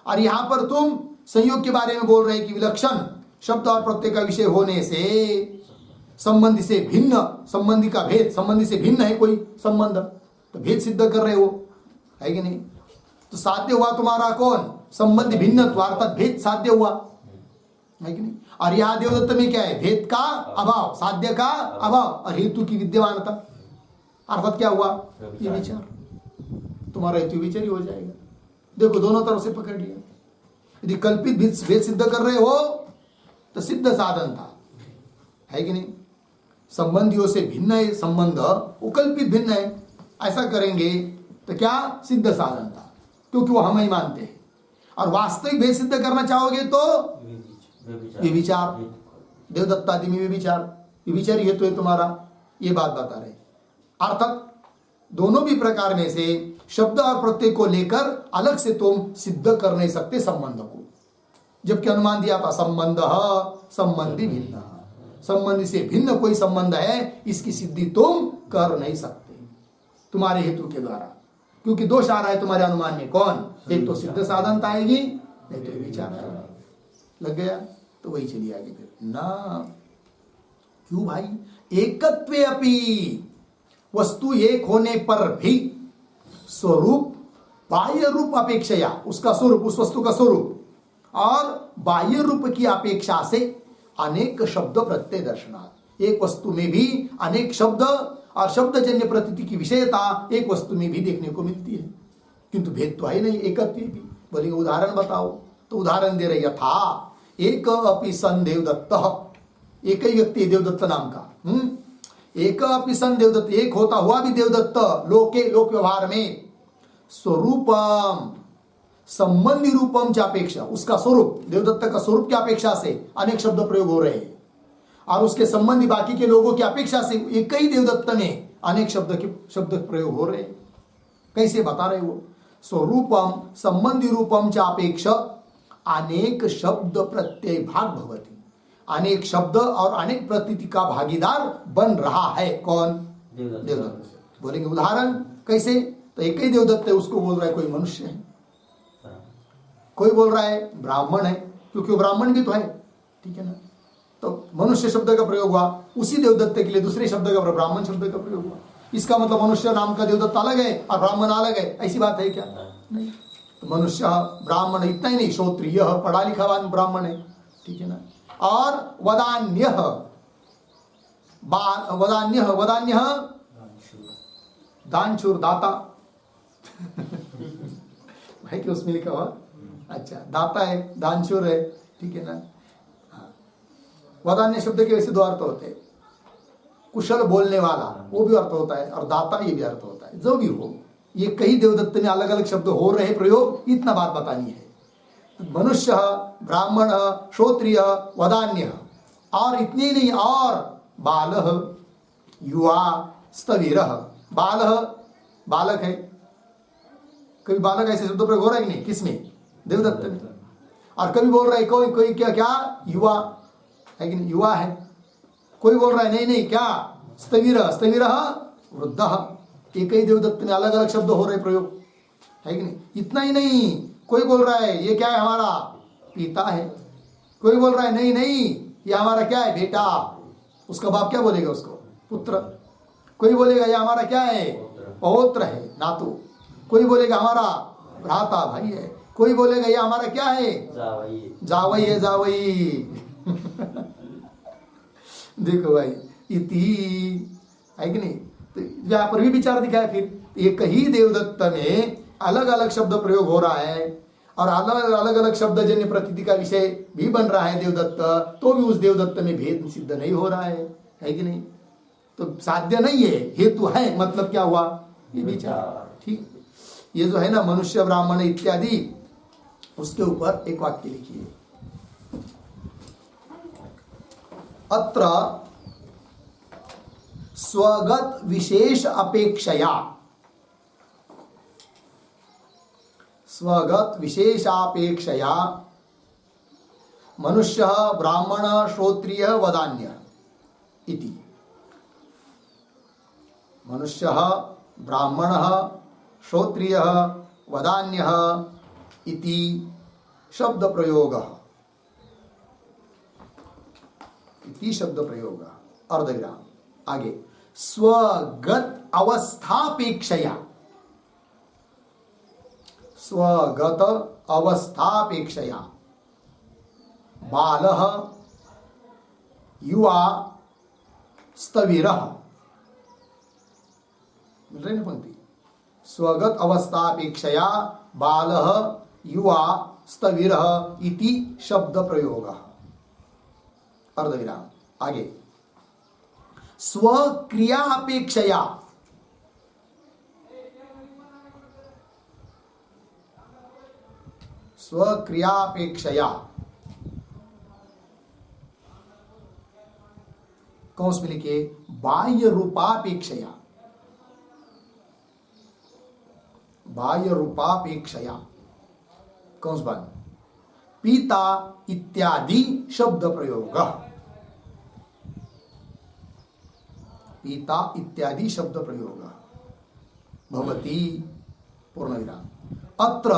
और यहां पर तुम संयोग के बारे में बोल रहे हैं कि विलक्षण शब्द और प्रत्यय का विषय होने से संबंधी से भिन्न, संबंधी का भेद, संबंधी से भिन्न है कोई संबंध, तो भेद सिद्ध कर रहे हो, है कि नहीं। तो साध्य हुआ तुम्हारा कौन, संबंधी भिन्न, अर्थात भेद साध्य हुआ, है कि नहीं। और यहां देवदत्त में क्या है, भेद का अभाव, साध्य का अभाव और हेतु की विद्यमानता, अर्थात क्या हुआ, ये विचार, तुम्हारा हेतु विचार ही हो जाएगा। देखो दोनों तरफ से पकड़ लिया। यदि कल्पित भेद सिद्ध कर रहे हो तो सिद्ध साधन था, है कि नहीं। संबंधियों से भिन्न है संबंध, वो कल्पित भिन्न है, ऐसा करेंगे तो क्या, सिद्ध साधन था, क्योंकि वो हम ही मानते हैं। और वास्तविक भेद सिद्ध करना चाहोगे तो विचार, देवदत्त आदि में विचार हेतु है तुम्हारा, ये बात बता रहे। अर्थात दोनों भी प्रकार में से शब्द और प्रत्यय को लेकर अलग से तुम सिद्ध कर नहीं सकते संबंध को, जबकि अनुमान दिया था संबंध संबंधी भिन्न, संबंधी से भिन्न कोई संबंध है, इसकी सिद्धि तुम कर नहीं सकते तुम्हारे हेतु के द्वारा, क्योंकि दोष आ रहा है तुम्हारे अनुमान में, कौन, एक तो सिद्ध साधनता आएगी, नहीं तो विचार आएगा। लग गया, तो वही चलिए आगे फिर ना, क्यों भाई, एकत्वे अपि, वस्तु एक होने पर भी स्वरूप बाह्य रूप अपेक्षया, उसका स्वरूप, उस वस्तु का स्वरूप और बाह्य रूप की अपेक्षा से अनेक शब्द प्रत्यय दर्शनात्, एक वस्तु में भी अनेक शब्द और शब्दजन्य प्रतीति की विषयता एक वस्तु में भी देखने को मिलती है, किंतु भेद तो है नहीं, एकत्व भी। बोलेंगे उदाहरण बताओ, तो उदाहरण दे रहे, यथा एक अपि सन देवदत्त, एक ही व्यक्ति है देवदत्त नाम का, एक अपि सन देवदत्त, एक होता हुआ भी देवदत्त, लोके लोक व्यवहार में स्वरूपम संबंधी रूपम की अपेक्षा, उसका स्वरूप, देवदत्त का स्वरूप की अपेक्षा से अनेक शब्द प्रयोग हो रहे हैं, और उसके संबंधी बाकी के लोगों की अपेक्षा से एक ही देवदत्त में अनेक शब्द प्रयोग हो रहे हैं। कैसे बता रहे वो, स्वरूपम संबंधी रूपम च अपेक्षा अनेक शब्द प्रत्यय भाग भवति, अनेक शब्द और अनेक प्रतीति का भागीदार बन रहा है, कौन, देवदत्त। बोलेंगे उदाहरण कैसे, तो एक ही देवदत्त है, उसको बोल रहा है कोई मनुष्य है, कोई बोल रहा है ब्राह्मण है, क्योंकि वो ब्राह्मण भी तो है, ठीक है ना। तो मनुष्य शब्द का प्रयोग हुआ, उसी देवदत्त के लिए दूसरे शब्द का, ब्राह्मण शब्द का प्रयोग हुआ। इसका मतलब मनुष्य नाम का देवदत्त अलग है और ब्राह्मण अलग है, ऐसी बात है क्या, नहीं। तो मनुष्य ब्राह्मण इतना ही नहीं, श्रोत्रिय पढ़ा लिखा ब्राह्मण है, ठीक है ना। और वदान्य वदान्य वदान्य दानशूर दाता है कि उसमें लिखा हुआ? अच्छा, दाता है, दानशूर है, ठीक है ना। हाँ। वदान्य शब्द के वैसे दो अर्थ होते हैं, कुशल बोलने वाला वो भी अर्थ होता है और दाता ये भी अर्थ होता है। जो भी हो, ये कई देवदत्त में अलग अलग शब्द हो रहे प्रयोग, इतना बात बतानी है। मनुष्य, ब्राह्मण, श्रोत्रिय, वदान्य, और इतने नहीं, और बालः, युवा, स्थविरः। बालः बालक है, कभी बालक ऐसे शब्द प्रयोग हो रहा है कि नहीं? किसमें? देवदत्त में। और कभी बोल रहा है कोई कोई क्या क्या युवा है कि नहीं? युवा है। कोई बोल रहा है नहीं नहीं क्या स्थविर, स्थविरः वृद्धः। एक ही देवदत्त में अलग अलग शब्द हो रहे प्रयोग, है कि नहीं? इतना ही नहीं, कोई बोल रहा है ये क्या है? हमारा पिता है। कोई बोल रहा है नहीं नहीं ये हमारा क्या है? बेटा। उसका बाप क्या बोलेगा उसको? पुत्र। कोई बोलेगा ये हमारा क्या है? पौत्र है, नातू। कोई बोलेगा हमारा भ्राता, भाई है। कोई बोलेगा ये हमारा क्या है? जावई है, जावई। देखो भाई, इति है कि नहीं? तो यहाँ पर भी विचार दिखाया। फिर एक ही देवदत्त में अलग अलग शब्द प्रयोग हो रहा है और अलग अलग शब्द जन्य प्रतीति का विषय भी बन रहा है देवदत्त, तो भी उस देवदत्त में भेद सिद्ध नहीं हो रहा है कि नहीं? तो साध्य नहीं है, हेतु है, मतलब क्या हुआ? ये विचार। ठीक, ये जो है ना मनुष्य, ब्राह्मण इत्यादि, उसके ऊपर एक वाक्य लिखिए। अत्र स्वगत विशेष अपेक्षया, स्वगत विशेषापेक्षया मनुष्य, ब्राह्मण, श्रोत्रिय, वदान्य इति। मनुष्य, ब्राह्मण, श्रोत्रिय, वदान्य इति शब्द प्रयोग, इति शब्द प्रयोग, अर्धविराम। आगे, स्वगत अवस्थापेक्षया, स्वगत अवस्थापेक्षया बालः, युवा, स्थविरः। मिल रही ना पंक्ति? स्वगत अवस्थापेक्षया बालः, युवा, स्थविरः इति शब्द प्रयोग, अर्धविराम। आगे, स्वक्रिया अपेक्षया, स्वक्रियापेक्षया कौंस में लिखे बाह्य रूपापेक्षया, बाह्य रूपापेक्षया कौंस बन पिता इत्यादि शब्द प्रयोग, पिता इत्यादि शब्द प्रयोग भवति, पूर्णविराम। अत्र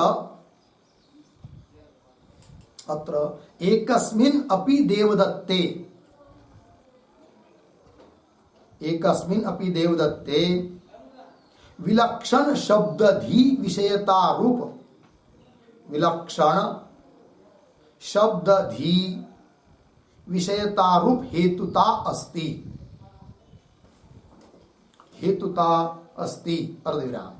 एकस्मिन् अपि देवदत्ते, एकस्मिन् अपि देवदत्ते विलक्षण शब्दधि विषयता रूप, विलक्षण शब्दधि विषयता रूप हेतुता अस्ति, हेतुता अस्ति, अर्धविराम।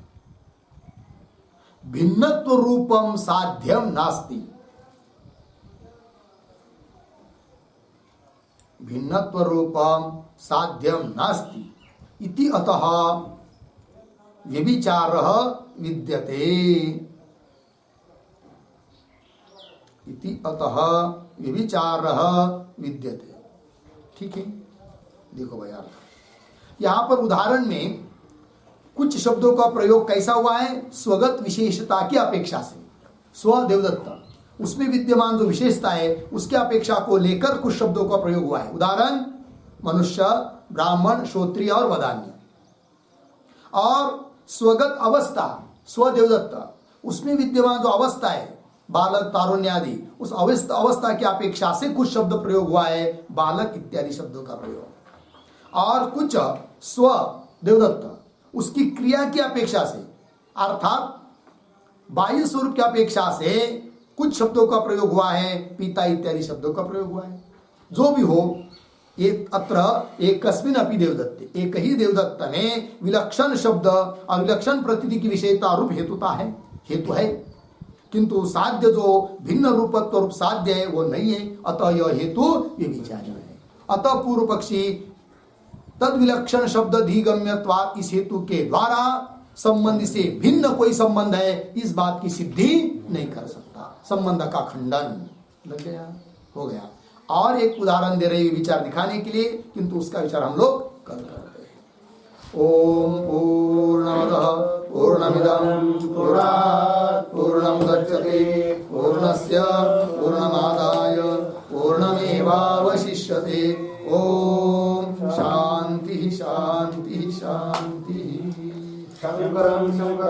भिन्नत्व रूपम साध्यम नास्ति, भिन्नत्व रूपम साध्यम नास्ति इति अतः व्यभिचारः विद्यते, इति अतः व्यभिचारः विद्यते। ठीक है, देखो भाई अर्थ यहां पर उदाहरण में कुछ शब्दों का प्रयोग कैसा हुआ है? स्वगत विशेषता की अपेक्षा से, स्व देवदत्त उसमें विद्यमान जो विशेषता है उसकी अपेक्षा को लेकर कुछ शब्दों का प्रयोग हुआ है। उदाहरण मनुष्य, ब्राह्मण, श्रोत्रिय और वदान्य। और स्वगत अवस्था, स्व देवदत्त उसमें विद्यमान जो अवस्था है बालक, तारुण्य आदि, उस अवस्था की अपेक्षा से कुछ शब्द प्रयोग हुआ है, बालक इत्यादि शब्दों का प्रयोग। और कुछ स्व देवदत्त उसकी क्रिया की अपेक्षा से, अर्थात बाह्य स्वरूप की अपेक्षा से कुछ शब्दों का प्रयोग हुआ है, पिता इत्यादि शब्दों का प्रयोग हुआ है। जो भी हो, ये अत्र एकस्मिन् अपि देवदत्ते, एक ही देवदत्त में विलक्षण शब्द और विलक्षण प्रतीति की विषयता रूप हेतुता है, हेतु है, किंतु साध्य जो भिन्न रूपत्व रूप साध्य है वो नहीं है, अतः यह हेतु व्यभिचार्य है। अतः पूर्व पक्षी तद विलक्षण शब्द अधिगम्यत्वात्, इस हेतु के द्वारा संबंध से भिन्न कोई संबंध है इस बात की सिद्धि नहीं कर सकता, संबंध का खंडन लग गया, हो गया। और एक उदाहरण दे रहे विचार दिखाने के लिए, किंतु उसका विचार हम लोग कल करते हैं। ओम पूर्णमदः पूर्णमिदं पूर्णात् पूर्णमुदच्यते पूर्णस्य पूर्णमादाय